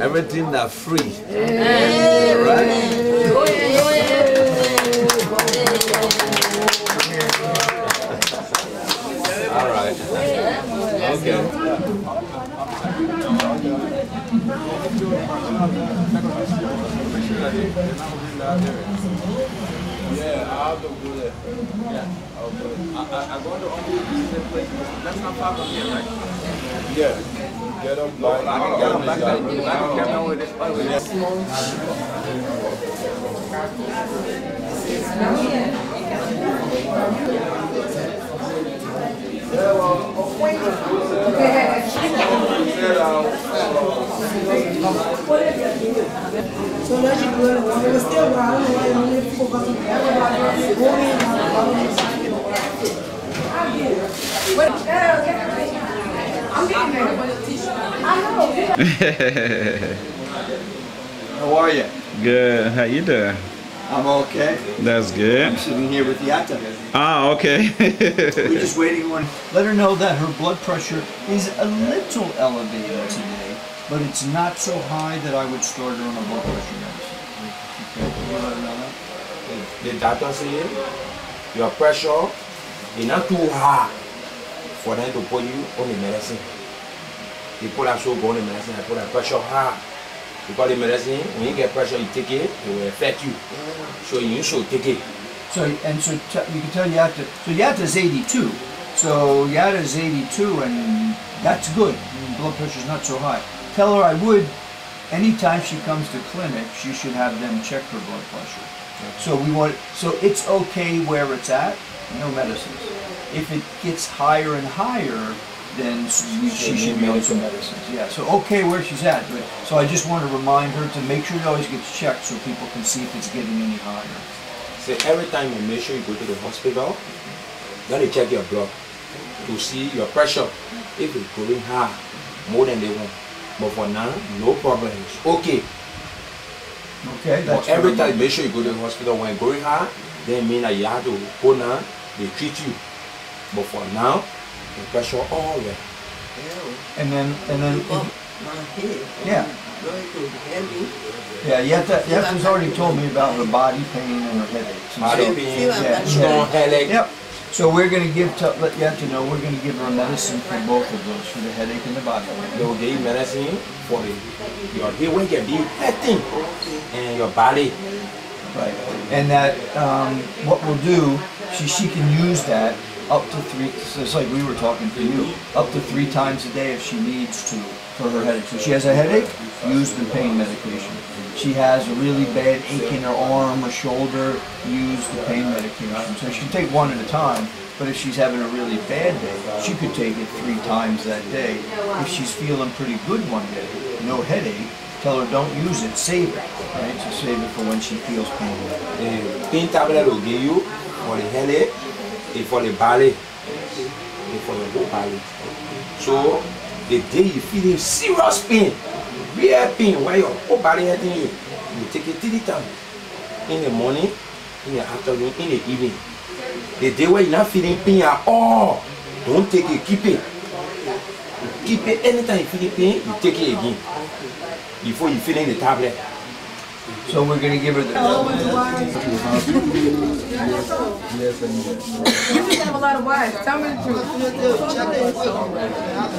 Everything that's free. All right? All right. Okay. Yeah, I'll go there. Yeah, I'll go there. I'm going to only visit the place. That's not far from here, right? Yeah. Get up like I can get them back there. I can get them with this one. So let's go. We're still around. We're only focusing on everybody going How are you? Good. How you doing? I'm okay. That's good. I'm sitting here with Yata. Ah, okay. We're just waiting on. Let her know that her blood pressure is a little elevated today, but it's not so high that I would start her on a blood pressure medicine. Okay, can you let her know that? The doctor said your pressure is not too high for them to put you on the medicine. They put that so on the medicine, they put that pressure high. Because the medicine, when you get pressure, you take it, it will affect you. So you should take it. So, and so you can tell Yata, so Yata's 82. So Yata's 82 and that's good. Blood pressure's not so high. Tell her I would, anytime she comes to clinic, she should have them check her blood pressure. So we want, so it's okay where it's at, no medicines. If it gets higher and higher, then she should be on some medicines. Yeah, so okay where she's at. But, so I just want to remind her to make sure it always gets checked so people can see if it's getting any higher. So every time you make sure you go to the hospital, then they check your blood to see your pressure. If it's going high, more than they want. But for now, no problem. It's okay. Okay, that's but every time, make sure you go to the hospital. When it's going high, then mean that you have to go now, they treat you. But for now, the pressure all right. And then yeah. Yeah, Yeta's already told me about her body pain and her headaches. Body pain, strong headache. Yep. So we're going to let Yeta know, we're going to give her a medicine for both of those, for the headache and the body pain. They will give you medicine for your head when you be hurting and your body. Right. And that, what we'll do, she can use that up to 3, so it's like we were talking to you, up to 3 times a day if she needs to for her headache. So she has a headache, use the pain medication. She has a really bad ache in her arm or shoulder, use the pain medication. So she can take one at a time, but if she's having a really bad day, she could take it 3 times that day. If she's feeling pretty good one day, no headache, tell her don't use it, save it, right? So save it for when she feels pain. The pain tablet will give you for the headache, and for the body, and for the whole body. So the day you feeling serious pain, real pain, where your whole body hurting you, you take it 3 times. In the morning, in the afternoon, in the evening. The day where you're not feeling pain at all, don't take it, keep it. Keep it anytime you feel pain, you take it again. Before you fill in the tablet. So we're going to give her the... You just have a lot of wives. Tell me the truth.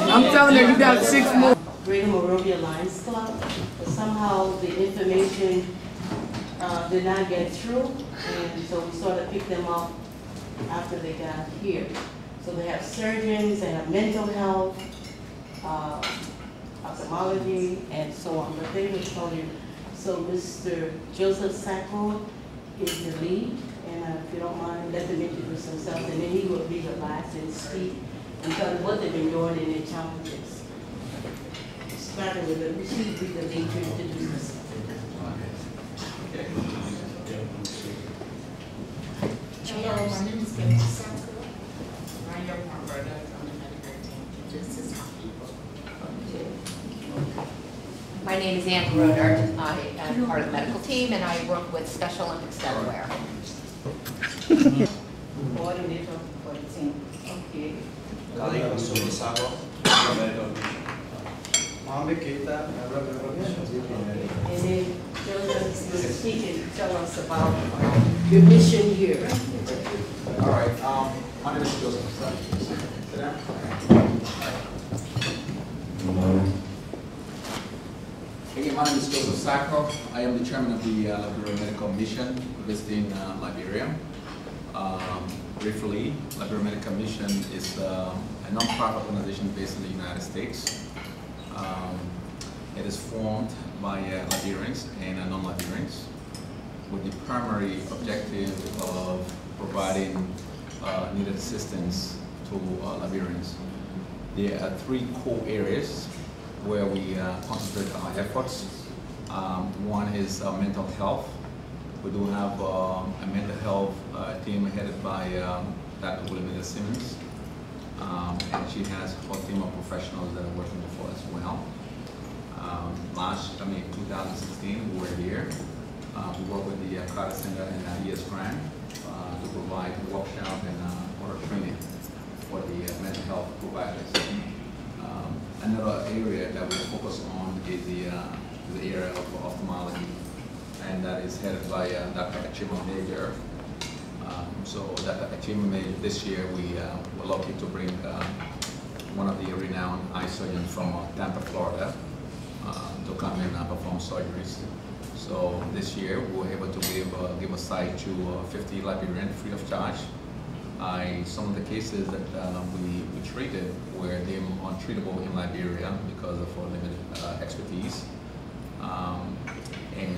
I'm telling her you got 6 more. Greater Monrovia Lions Club, but somehow the information did not get through, and so we sort of picked them up after they got here. So they have surgeons, they have mental health, ophthalmology, and so on. But they will tell you. So Mr. Joseph Sacco is the lead, and if you don't mind, let them introduce themselves, and then he will be the last and speak and tell you what they've been doing and their challenges. Starting with the, she'll be the lead to introduce herself. Hello, my name is Benji Sacco. I am my brother on the medical team. This is my people. My name is Anne Rodart. I am part of the medical team, and I work with Special Olympics Delaware. Coordinator for the team. Okay. And then Joseph will speak and tell us about your mission here. All right. My name is Joseph. Sit down. Again, my name is Joseph Sacco. I am the chairman of the Liberia Medical Mission visiting Liberia. Briefly, Liberia Medical Mission is a non-profit organization based in the United States. It is formed by Liberians and non-Liberians with the primary objective of providing needed assistance to Liberians. There are 3 core areas where we concentrate our efforts. One is mental health. We do have a mental health team headed by Dr. William Simmons, and she has a team of professionals that are working for us as well. 2016, we were here. We worked with the Clar Center and ES Grant to provide workshop and other training for the mental health providers. Another area that we focus on is the area of ophthalmology, and that is headed by Dr. Achima Major. So Dr. Achima Major, this year we were lucky to bring one of the renowned eye surgeons from Tampa, Florida, to come in and perform surgeries. So this year we were able to give a sight to 50 Liberians free of charge. Some of the cases that we treated were deemed untreatable in Liberia because of our limited expertise. And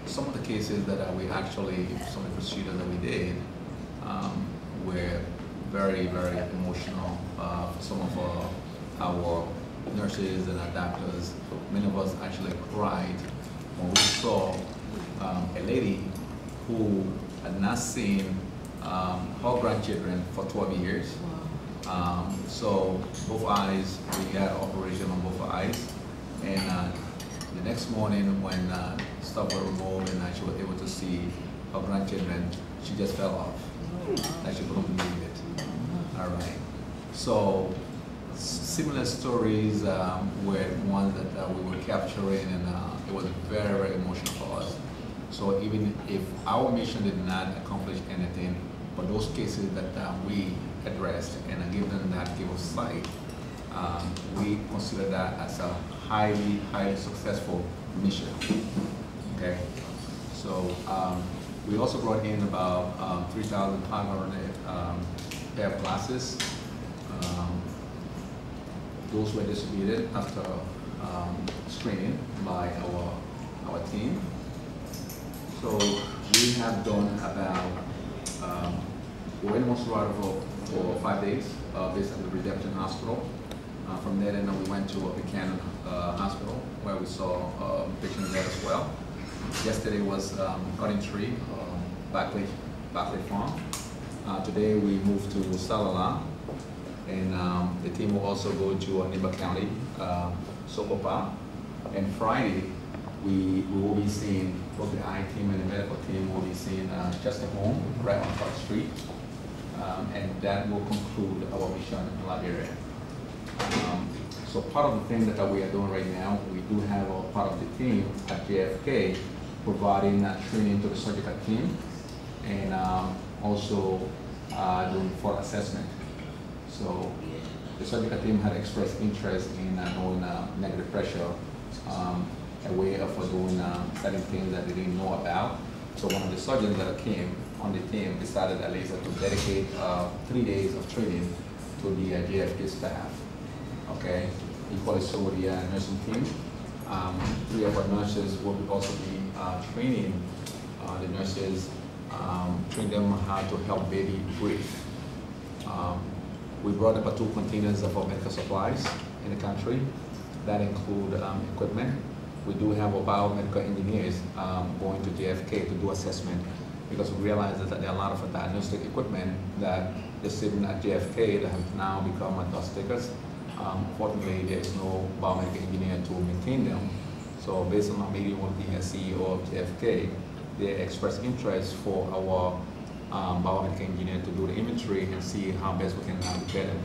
some of the cases that we actually, some of the procedures that we did were very, very emotional for some of our nurses and our doctors. Many of us actually cried when we saw a lady who had not seen her grandchildren for 12 years. So both eyes, we had operation on both eyes. And the next morning when stuff were removed and she was able to see her grandchildren, she just fell off. Like she couldn't believe it. All right. So similar stories were ones that we were capturing, and it was very, very emotional for us. So even if our mission did not accomplish anything, but those cases that we addressed and give them that give us sight, we consider that as a highly, highly successful mission. Okay. So we also brought in about 3,500 pair of glasses. Those were distributed after screening by our team. So we have done about, we were in Monserrate for 5 days based at the Redemption Hospital. From there, then we went to Buchanan Hospital where we saw patients there as well. Yesterday was Cutting Tree, Barclay Farm. Today we moved to Salala, and the team will also go to Niba County, Sokopa. And Friday, we will be seeing, both the eye team and the medical team will be seeing Chester Home right on Clark Street. And that will conclude our mission in Liberia. So part of the thing that we are doing right now, we do have a part of the team at JFK providing training to the surgical team, and also doing full assessment. So the surgical team had expressed interest in knowing negative pressure, a way of doing certain things that they didn't know about. So one of the surgeons that came on the team decided at least to dedicate 3 days of training to the JFK staff. Okay, equally so the nursing team. 3 of our nurses will also be training the nurses, train them how to help baby breathe. We brought up 2 containers of our medical supplies in the country that include equipment. We do have our biomedical engineers going to JFK to do assessment, because we realize that there are a lot of diagnostic equipment that is sitting at JFK that have now become dust takers. Fortunately, there is no biomedical engineer to maintain them. So based on our meeting with the CEO of JFK, they expressed interest for our biomedical engineer to do the inventory and see how best we can repair them.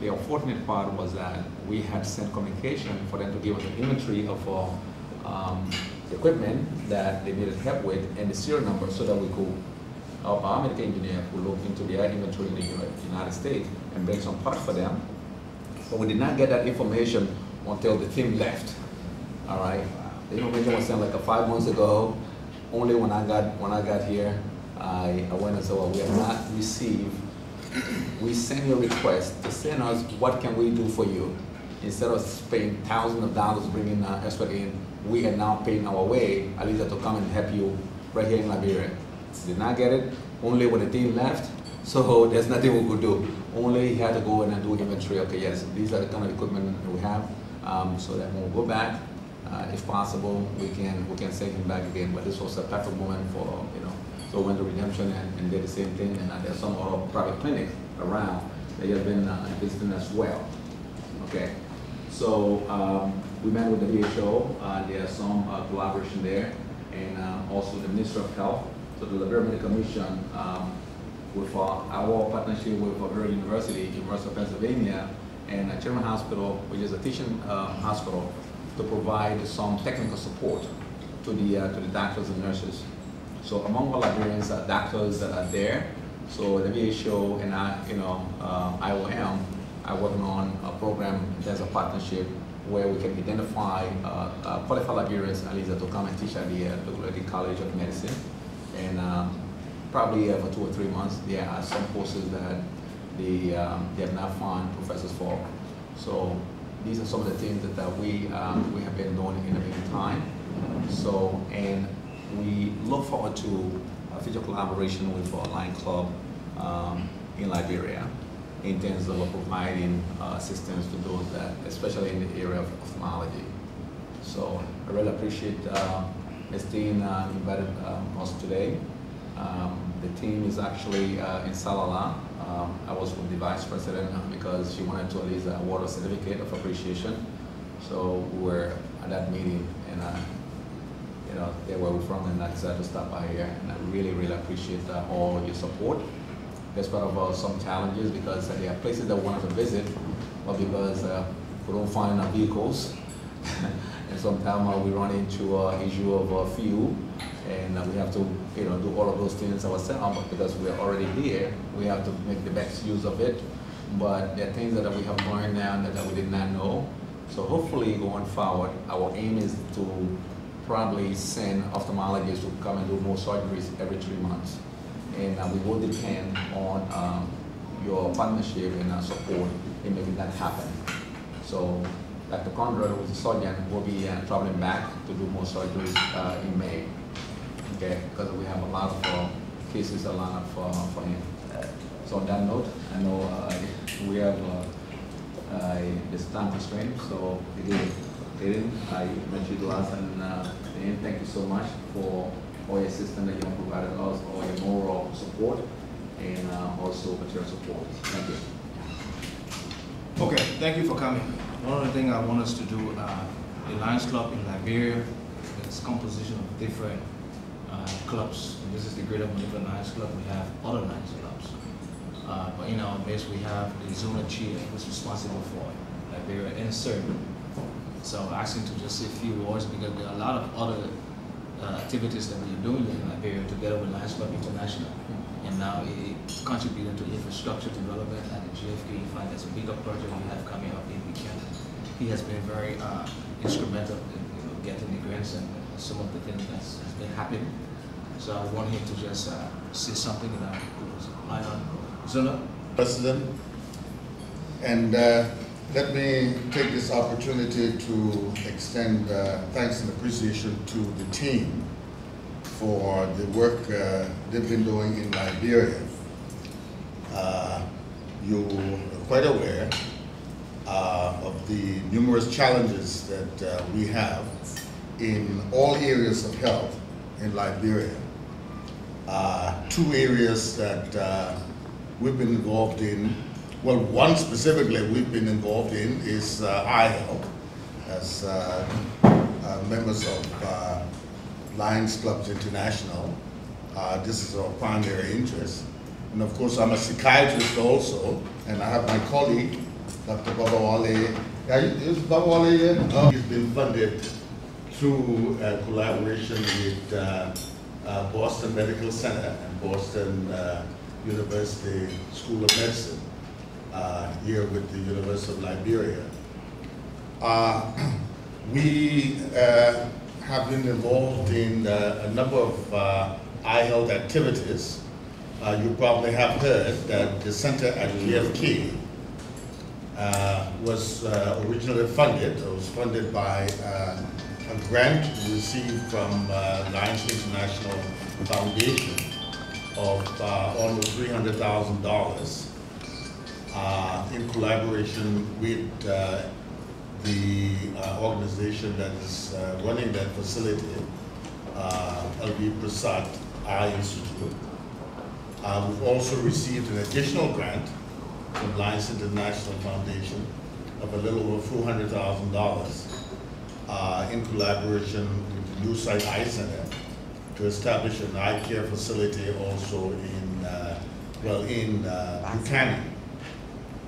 The unfortunate part was that we had sent communication for them to give us an inventory of equipment that they needed help with and the serial number, so that we could, our biomedical engineer could look into their inventory in the United States and bring some parts for them. But we did not get that information until the team left. All right, the information was sent like 5 months ago. Only when I got here, I went and said, well, we have not received. We send you a request to send us what can we do for you. Instead of paying thousands of dollars bringing expert in, we are now paying our way, at least to come and help you right here in Liberia. Did not get it. Only when the team left. So there's nothing we could do. Only he had to go in and do inventory. Okay, yes, these are the kind of equipment that we have. So that when we go back, if possible, we can send him back again. But this was a perfect moment for, so we went to Redemption and did the same thing. And there's some other private clinics around that have been visiting as well. Okay, so we met with the WHO. There's some collaboration there, and also the Ministry of Health. So the Liberia Medical Mission, with our partnership with Liberia University of Pennsylvania, and Children's Hospital, which is a teaching hospital, to provide some technical support to the doctors and nurses. So among all Liberians, doctors that are there. So the WHO and IOM are working on a program as a partnership where we can identify qualified Liberians, at least to come and teach at the College of Medicine. And probably for 2 or 3 months, there are some courses that they have not found professors for. So these are some of the things that we have been doing in the meantime. So, and we look forward to a future collaboration with Lion Club in Liberia in terms of providing assistance to those that, especially in the area of ophthalmology. So I really appreciate Ms. Dean invited us today. The team is actually in Salala. I was with the vice president because she wanted to at least award a certificate of appreciation. So we were at that meeting, and you know, they were from, and I decided to stop by here. And I really, really appreciate all your support. Despite of some challenges, because there are places that we wanted to visit, but because we don't find our vehicles, and sometimes we run into issue of fuel, and we have to, you know, do all of those things ourselves. But because we're already here, we have to make the best use of it. But there are things that we have learned now that we did not know. So hopefully going forward, our aim is to probably send ophthalmologists to come and do more surgeries every 3 months. And we will depend on your partnership and support in making that happen. So Dr. Conrad, who is a surgeon, will be traveling back to do more surgeries in May. Okay, because we have a lot of cases lined up for him. So on that note, I know we have this time constraint, so again, I mentioned to us, and thank you so much for all your assistance that you have provided us, all your moral support, and also material support. Thank you. Okay, thank you for coming. One of the things I want us to do, the Lions Club in Liberia, is composition of different clubs. This is the Greater Maneuver Lions Club. We have other Lions Clubs. But in our midst, we have the Zona Chief, who's responsible for Liberia and Serbia. So I asked him to just say a few words because there are a lot of other activities that we're doing in Liberia together with Lions Club International. And now it's contributing to infrastructure development at the GFK. You find there's a bigger project we have coming up in weekend. He has been very instrumental in getting the grants and some of the things that's been happening. So I want him to just say something that I on. Zona? President, and let me take this opportunity to extend thanks and appreciation to the team for the work they've been doing in Liberia. You're quite aware of the numerous challenges that we have in all areas of health in Liberia. 2 areas that we've been involved in, well, one specifically we've been involved in is eye health, as members of Lions Clubs International. This is our primary interest. And of course, I'm a psychiatrist also, and I have my colleague, Dr. Babawale. Is Babawale here? Oh, he's been funded through collaboration with Boston Medical Center and Boston University School of Medicine here with the University of Liberia. We have been involved in a number of eye health activities. You probably have heard that the center at GFK was originally funded. It was funded by a grant received from Lions International Foundation of almost $300,000 in collaboration with the organization that is running that facility, LB Prasad Eye Institute. We've also received an additional grant from Lions International Foundation of a little over $400,000 in collaboration with the New Site Eye Center to establish an eye care facility also in, Buchanan.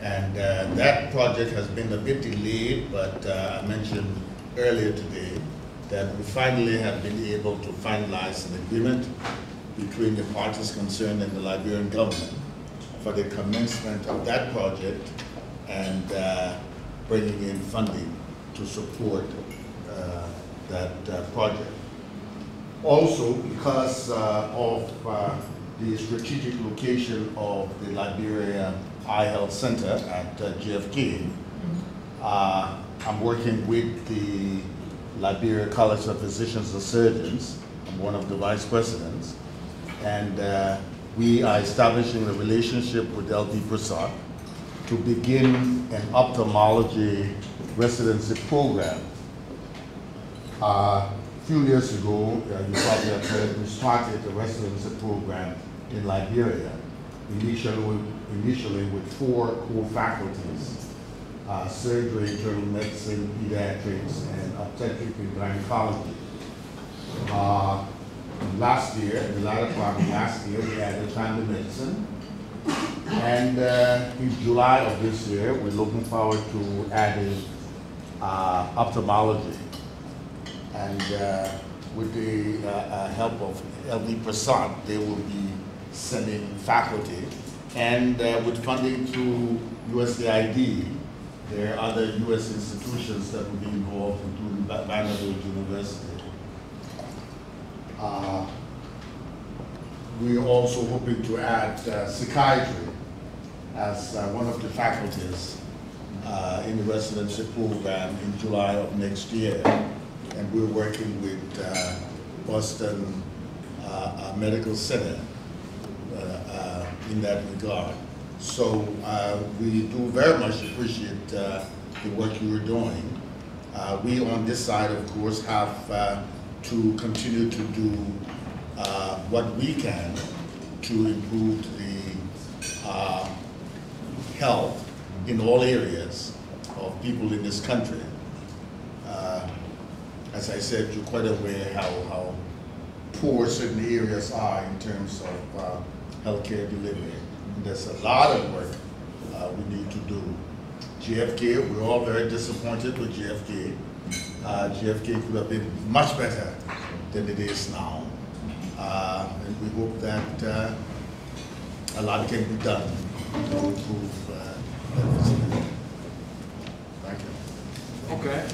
And that project has been a bit delayed, but I mentioned earlier today that we finally have been able to finalize an agreement between the parties concerned and the Liberian government for the commencement of that project and bringing in funding to support that project. Also, because of the strategic location of the Liberia Eye Health Center at GFK, I'm working with the Liberia College of Physicians and Surgeons. I'm one of the vice presidents. And we are establishing a relationship with LD Prasad to begin an ophthalmology residency program. A few years ago, you probably have heard, we started a residency program in Liberia, initially with 4 core faculties: surgery, internal medicine, pediatrics, and obstetric and gynecology. Last year, the latter part of last year, we added family medicine. And in July of this year, we're looking forward to adding ophthalmology. And with the help of LD Prasad, they will be sending faculty. And with funding through USAID, there are other U.S. institutions that will be involved, including Vanderbilt University. We're also hoping to add psychiatry as one of the faculties in the residency program in July of next year. And we're working with Boston Medical Center in that regard. So we do very much appreciate the work you are doing. We on this side, of course, have to continue to do what we can to improve the health in all areas of people in this country. As I said, you're quite aware how poor certain areas are in terms of healthcare delivery. And there's a lot of work we need to do. JFK, we're all very disappointed with JFK. JFK could have been much better than it is now. And we hope that a lot can be done to improve that facility. Thank you. Okay.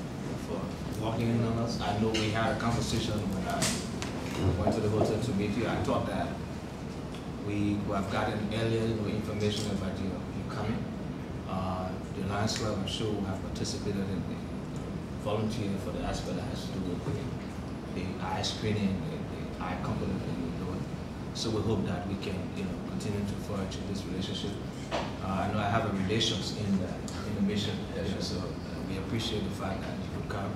For walking in on us, I know we had a conversation when I went to the hotel to meet you. I thought that we have gotten earlier information about you coming. The Lions Club, I'm sure, will have participated in the volunteering for the aspect that has to do with the eye screening, the eye component that you're doing. So we hope that we can, continue to forge this relationship. I know I have a relations in the mission, so we appreciate the fact that you could come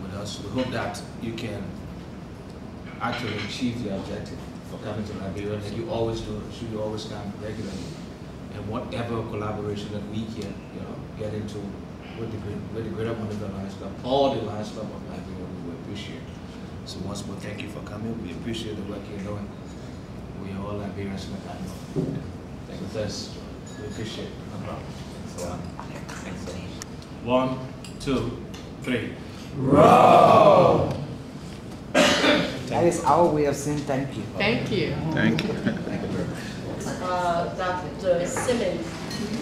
with us. We hope that you can actually achieve the objective for coming to Liberia, and you always do. Should you always come regularly, and whatever collaboration that we can, get into with the Greater Montevideo Lions Club, all the Lions Club of Liberia, we will appreciate. So once more, thank you for coming. We appreciate the work you're doing. We are all Liberians in the country. Thank you. We appreciate it. No problem. So, 1, 2, 3. Row! That is our way of saying thank you. Thank you. Thank you. Dr. Simmons,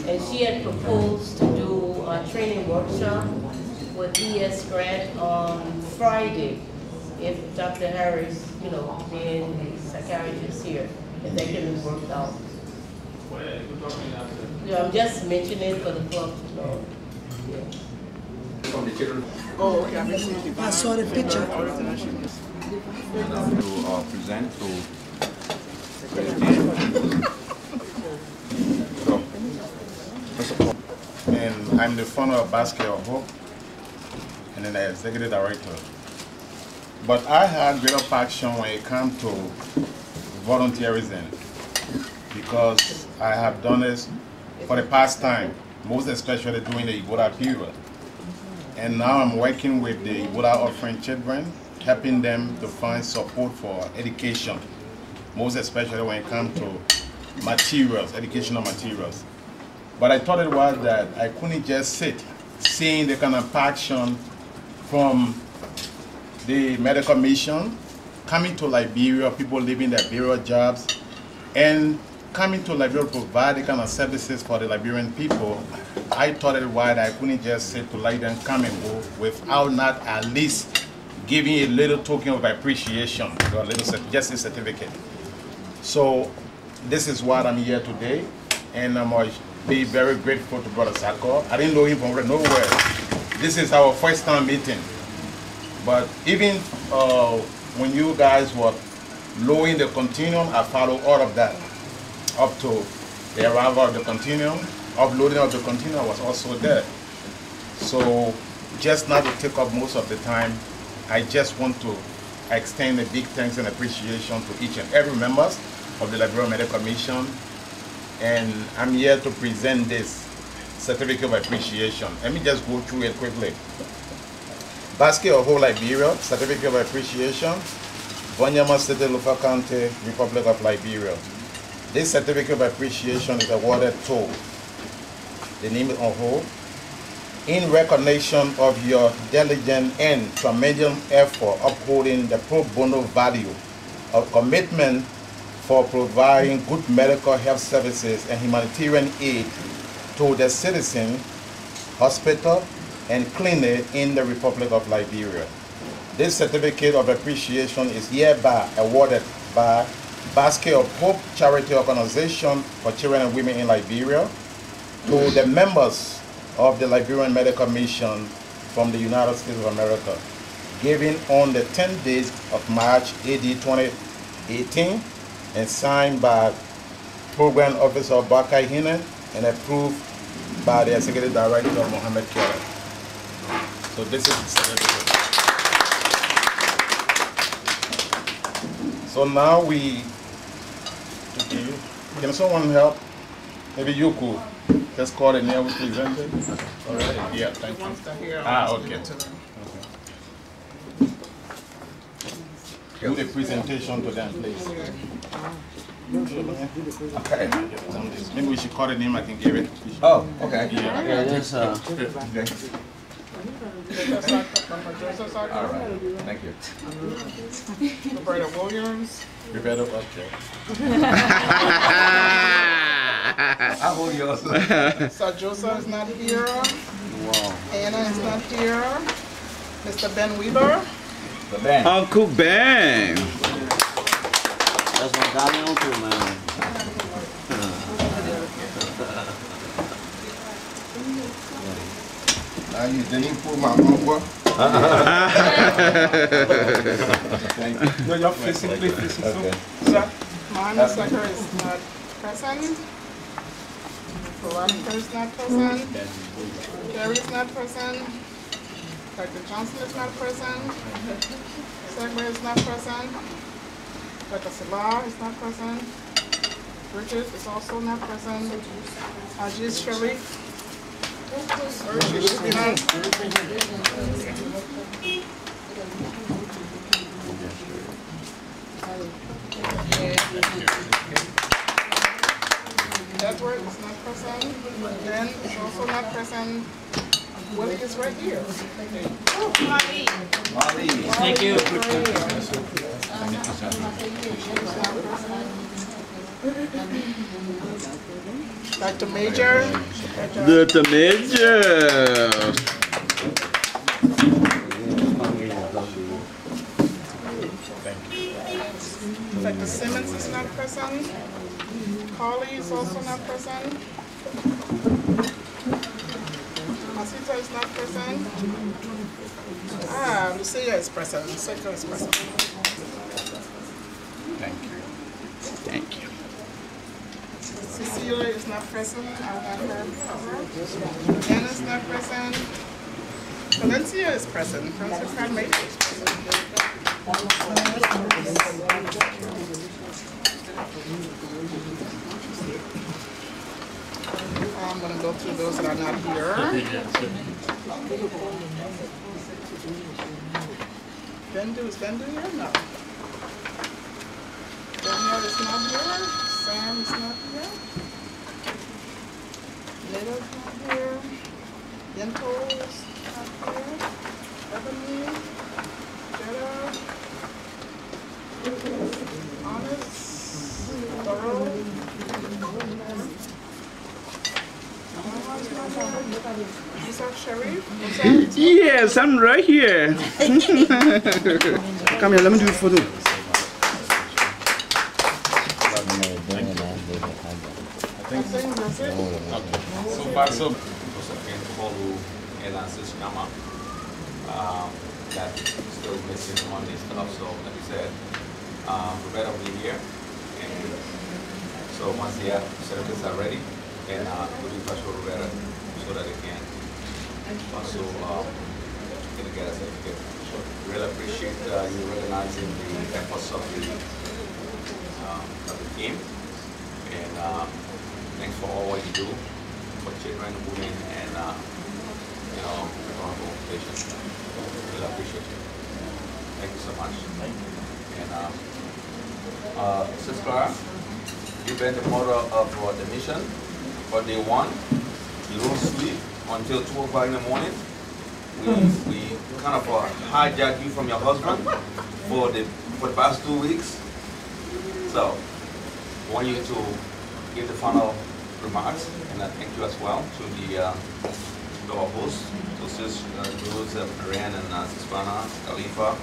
and she had proposed to do a training workshop with ES Grant on Friday. If Dr. Harris, being the psychiatrist here, if that can be worked out. I'm just mentioning it for the club to know. From the children. Oh, okay. I saw the picture. To present to And I'm the founder of Basket of Hope and then the executive director. But I had greater passion when it comes to volunteerism because I have done this for the past time, most especially during the Ebola period. And now I'm working with the Ebola orphan children, helping them to find support for education, most especially when it comes to materials, educational materials. But I thought it was that I couldn't just sit, seeing the kind of passion from the medical mission, coming to Liberia, people leaving their burial jobs, and coming to Liberia to provide the kind of services for the Liberian people. I thought it was that I couldn't just sit to let them come and go without not at least giving a little token of appreciation, or a little, just a certificate. So this is what I'm here today, and I'm be very grateful to Brother Sako. I didn't know him from nowhere. This is our first time meeting. But even when you guys were lowering the continuum, I followed all of that up to the arrival of the continuum. Uploading of the continuum was also there. So just not to take up most of the time, I just want to extend a big thanks and appreciation to each and every member of the Liberia Medical Commission. And I'm here to present this certificate of appreciation. Let me just go through it quickly. Basket of Whole Liberia, certificate of appreciation. Bonyama City, Lufa County, Republic of Liberia. This certificate of appreciation is awarded to the name of whole in recognition of your diligent and tremendous effort upholding the pro bono value of commitment for providing good medical health services and humanitarian aid to the citizen, hospital, and clinic in the Republic of Liberia. This certificate of appreciation is hereby awarded by Basket of Hope Charity Organization for Children and Women in Liberia to the members of the Liberian Medical Mission from the United States of America, given on the 10th days of March AD 2018 and signed by Program Officer Bakai Hinen and approved by the Executive Director Mohammed Clar. So this is the certificate. So now can someone help? Maybe you could just call the name we presented. All right. Yeah, thank you. Okay. Do the presentation to them, please. Okay. Maybe we should call the name. I can give it. Oh, okay. Yeah. Yes. Okay. All right. Thank you. Roberta Williams. Roberta, okay. I hold yours. Sir Joseph is not here. Wow. Anna is not here. Mr. Ben Weaver. The Ben. Uncle Ben. That's my darling uncle, man. Now you didn't pull my uncle. Thank you. No, you're facing, please. Okay. Sir, Mohammed Sakar is not present. Veronica is not present. Kerry is not present. Dr. Johnson is not present. Segway is not present. Dr. Salah is not present. Bridget is also not present. Ajiz Sharif. Edward is not present. Ben is also not present. Willie is right here. Oh, Molly. Thank you. Dr. Major. Dr. Major. Dr. Simmons is not present. Carly is also not present. Masita is not present. Lucia is present. Lucia is present. Thank you. Thank you. Cecilia is not present. I have her covered. Anna is not present. Valencia is present. Valencia Primate is present. I'm going to go through those that are not here. Bendu, is Bendu here? No. Daniel is not here. Sam is not here. Leda is not here. Yento is not here. Ebony, Jetta, Honest, Thorough. Yes, I'm right here. Come here, let me do a photo. So far, so again, follow Elance's Nama. That still missing on this stuff. So, like you said, Roberta will be here. And so once the certificates are ready, then we'll be in touch with Roberta so that they can also get a certificate. So really appreciate you recognizing the efforts of the team. And thanks for all what you do for children, women, and vulnerable patients. Really appreciate you. Thank you so much. Thank you. And Sis Clar, you've been the mother of the mission for day one. You don't sleep until 2 o'clock in the morning. We kind of hijacked you from your husband for the past 2 weeks. So I want you to give the final remarks, and I thank you as well to our hosts, to Sis Rose, Marianne, and Sis Bana, Khalifa,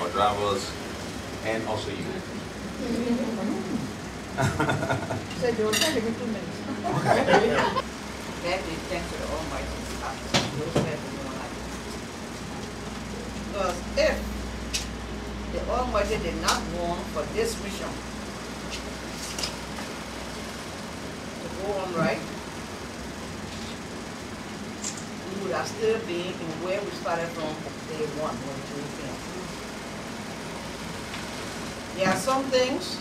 our drivers, and also you. Said they were trying to give me 2 minutes. That is thanks to the Almighty God. Because if the Almighty did not want for this mission to go on right, we would have still been in where we started from day one when we came. There are some things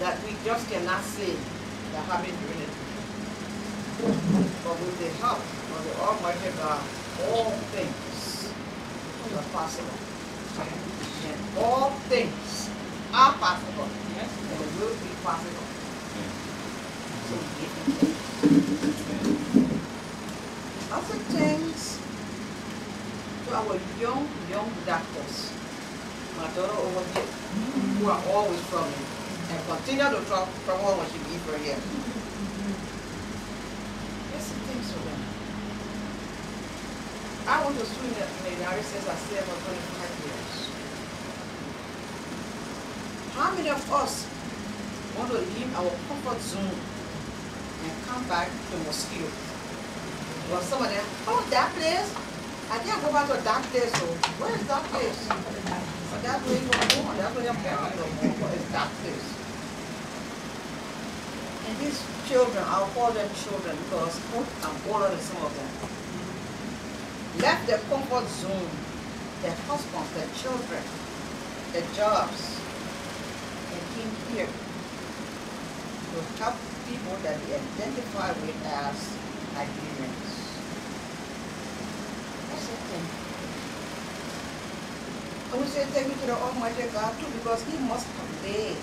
that we just cannot say that happen during it. But with the help of the Almighty God, all things are possible. And all things are possible. Yes. And it will be possible. So we give them thanks. Other things to our young doctors, my daughter over here, who are always struggling and continue to trouble when she leaves her here. There's some things for them. I went to school in the United States, I stayed for 25 years. How many of us want to leave our comfort zone and come back to mosquito? Well, some of them, oh, that place? I can't go back to that place, so where is that place? So that's where you're going to go, and that's where you're going to go, but it's that place. And these children, I'll call them children because I'm older than some of them, left their comfort zone, their husbands, their children, their jobs, and came here to help people that they identify with as Liberians. That's the thing. I would say thank you to the Almighty God too, because He must have laid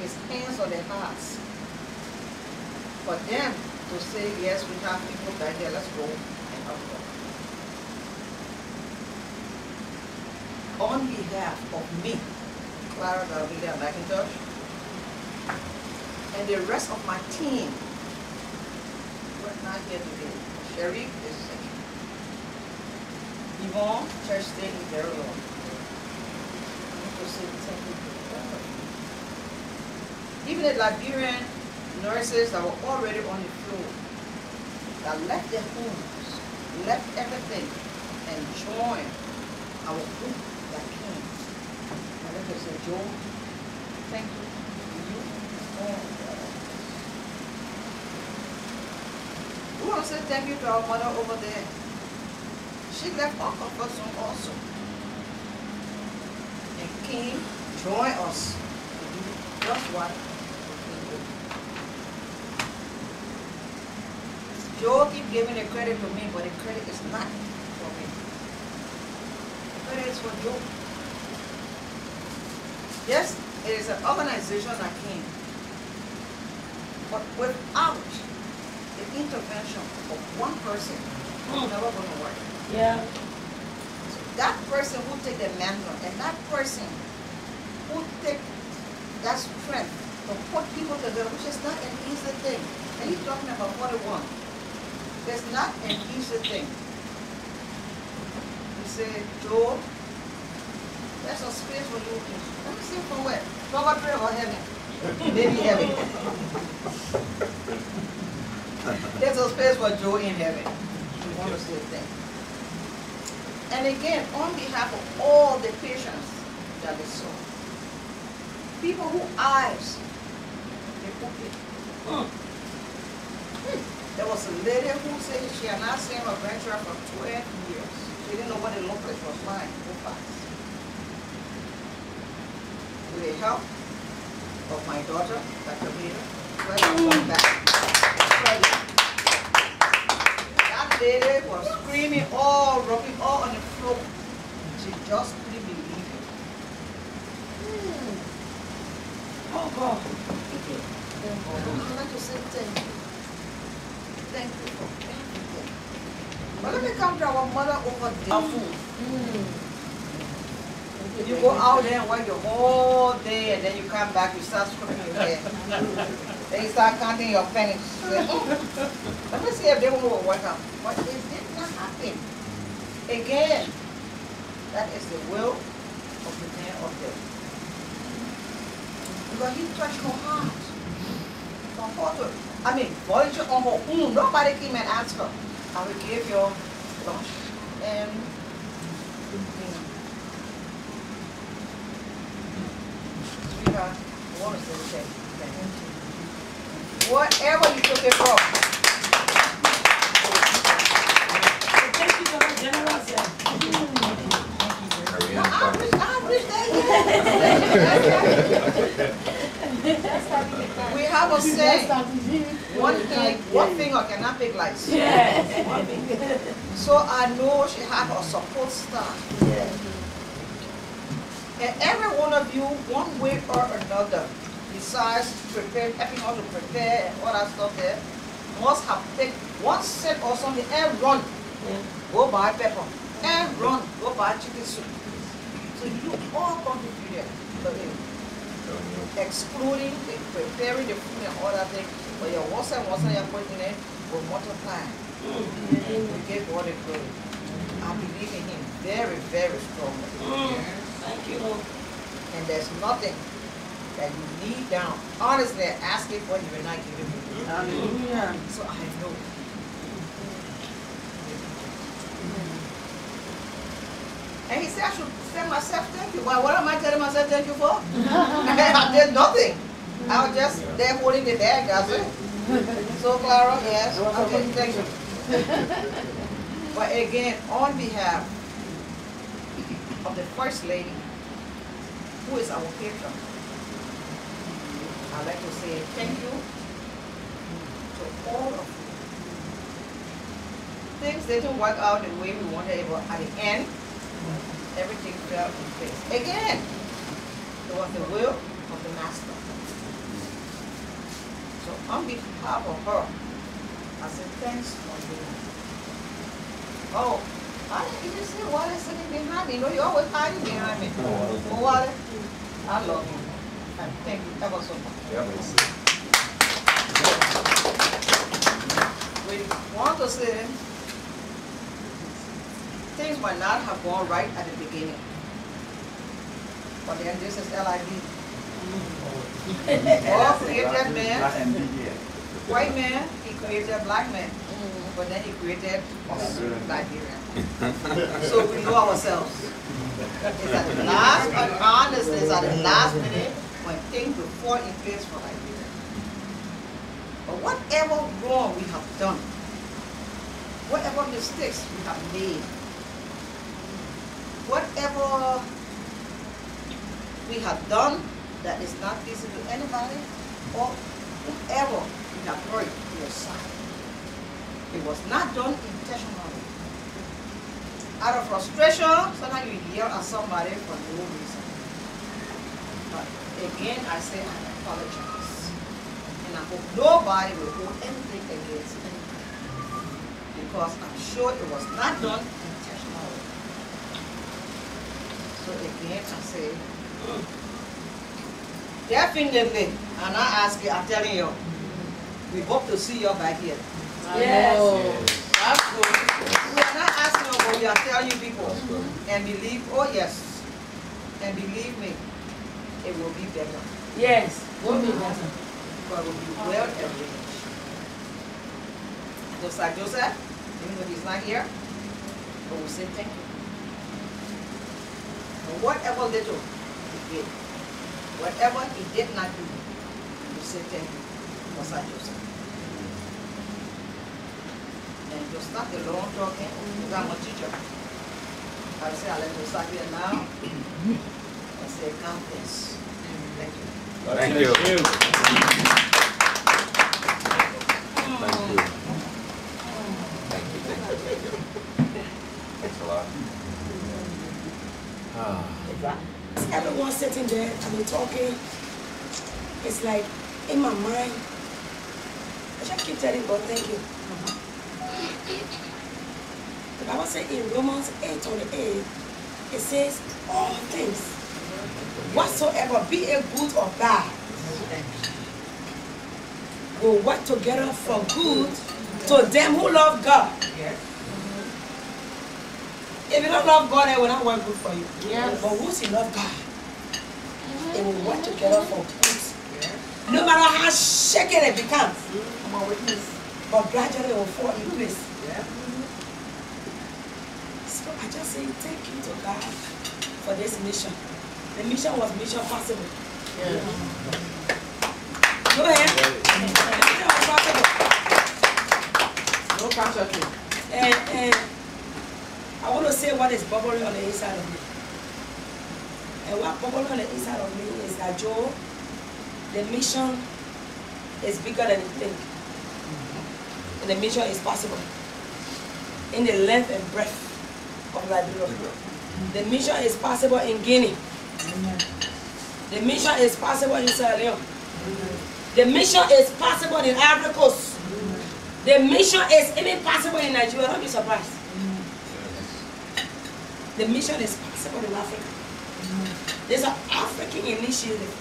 His hands on their hearts for them to say, yes, we have people back there, let's go and help them. On behalf of me, Clara Garvilla McIntosh, and the rest of my team, we're not here today. Sherry is sick. Yvonne, church stay in very long. Even the Liberian nurses that were already on the floor, that left their homes, left everything, and joined our group that came. And let us say, Joe, thank you. We want to say thank you to our mother over there. She left our comfort zone also and came, joined us to do just what we do. Joe keep giving the credit to me, but the credit is not for me. The credit is for Joe. Yes, it is an organization that came, but without the intervention of one person, it's never going to work. Yeah. So that person who take the mantle, and that person who take that strength to put people together, which is not an easy thing. And he's talking about 41. It's not an easy thing. He said, Joe, there's a space for you. Let me see from where? Purgatory or heaven? Maybe heaven. There's a space for Joe in heaven. We want to say thing. And again, on behalf of all the patients that they saw. People who eyes, they open. There was a lady who said she had not seen her grandchild for 12 years. She didn't know what it looked like. She was flying so fast. With the help of my daughter, Dr. Rita, come back. That lady was screaming, all rocking, all on the floor. She just couldn't believe it. Oh God. I'd like to say thank you. Thank you for everything. But let me come to our mother over there. Food. You go out there and work the whole day and then you come back, you start scrubbing your hair. Then you start counting your pennies. Say, let me see if they will work out. But it did not happen. Again, that is the will of the man of death. Because he touched her heart. Volunteer on her own. Nobody came and asked her. I will give you lunch and sweetheart, I want to say thank you. Whatever you took it from. Thank you for the generosity. I wish we have a saying, one finger cannot make lights. Yes. So I know she had her support staff. Yes. And every one of you, one way or another, besides helping her to prepare and all that stuff there, must have taken one sip or something and run. Go buy pepper. And run. Go buy chicken soup. So you all contributed to it. Excluding the preparing the food and all that thing, but your once you're putting in it will multiply. We give God the glory. I believe in him very, very strongly. Thank you. And there's nothing that you need down. Honestly, ask it what you will not give it. Hallelujah. So I know. And he said I should tell myself thank you. Well, what am I telling myself thank you for? I did nothing. I was just there holding the bag, that's it. So Clara, yes, okay, thank you. But again, on behalf of the First Lady, who is our patron, I'd like to say thank you to all of you. Things didn't work out the way we wanted, but at the end, everything fell in place. Again, it was the will of the Master. So on behalf of her, I said thanks for being. Oh, I didn't even see Wally sitting behind me. You know, you're always hiding behind me. Oh, Wally, I love you. And thank you ever so much. We want to say things might not have gone right at the beginning. But then this is LIB. God created man, white man, he created black man. But then he created Liberia. So we know ourselves. It's at the last, honestly, it's at the last minute when things will fall in place for Liberia. But whatever wrong we have done, whatever mistakes we have made, whatever we have done that is not pleasing to anybody, or whoever we have hurt your side, it was not done intentionally. Out of frustration, sometimes you yell at somebody for no reason. But again, I say I apologize. And I hope nobody will hold anything against anybody. Because I'm sure it was not done intentionally. So again, I say, definitely, and I ask you, I'm telling you, we hope to see you back here. Yes. That's good. We are not asking you, but we are telling you people. And believe, oh yes, and believe me, it will be better. Yes, it will be better. But it will be well arranged. Just like Joseph, even though he's not here, but we say thank you. And whatever little he did. Whatever he did not do, you say thank you, Pastor Joseph. And to start the long talking, because I'm a teacher. I say, I'll let you start here now. I say, count this. Thank you. Thank you. Thank you. Thank you. Thanks a lot. Everyone sitting there and we're talking, it's like in my mind, I just keep telling God, thank you. The Bible says in Romans 8:28, it says, all things, whatsoever, be it good or bad, will work together for good to them who love God. If you don't love God, it will not work good for you. Yes. But once you love God, it will work together for good. No matter how shaken it becomes, but gradually it will fall in place. So I just say thank you to God for this mission. The mission was mission possible. Go ahead. The mission was possible. No controversy. And I want to say what is bubbling on the inside of me. And what bubbling on the inside of me is that Joe, the mission is bigger than you think. And the mission is possible. In the length and breadth of Liberia. The mission is possible in Guinea. The mission is possible in Sierra Leone. The mission is possible in Ivory Coast. The mission is even possible in Nigeria. Don't be surprised. The mission is possible in Africa. There's an African initiative.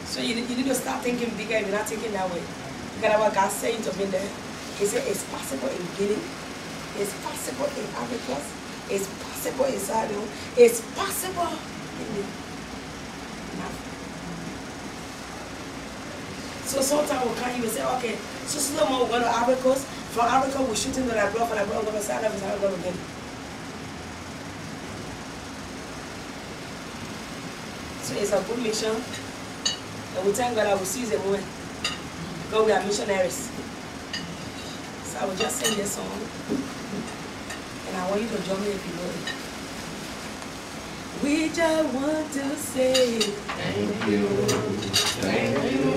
So you need to start thinking bigger if you're not thinking that way. Because what God's saying to me there, He said it's possible in Guinea, it's possible in Africa, it's possible in Sierra Leone, it's possible in Africa. So sometimes we'll come, you will say, okay, so slow more we're going to Africa, from Africa we're shooting to Liberia, from Liberia we're going to Sierra Leone, we're going to Guinea. So it's a good mission, and we thank God I will seize the moment, because we are missionaries. So I will just sing this song, and I want you to join me if you know it. We just want to say thank you,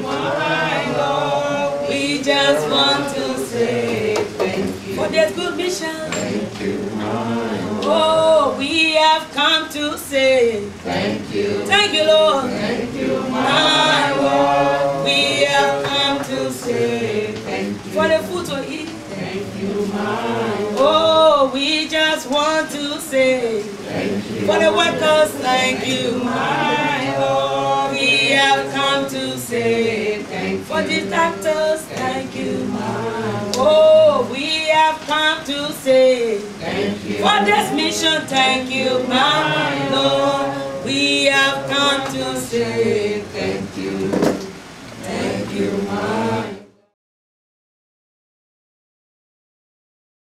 my Lord. We just want to say thank you for this good mission. Thank you, my Lord. Oh, we have come to say thank you. Thank you, Lord. Thank you, my Lord. We have come to say thank you for the food to eat. Thank you, my Lord. Oh, we just want to say thank you for the workers. Thank you, my Lord. We have come to say thank you for the doctors. Thank you, my Lord. Oh, we have come to say thank you for this mission. Thank you, my Lord. We have come to say thank you. Thank you, my Lord.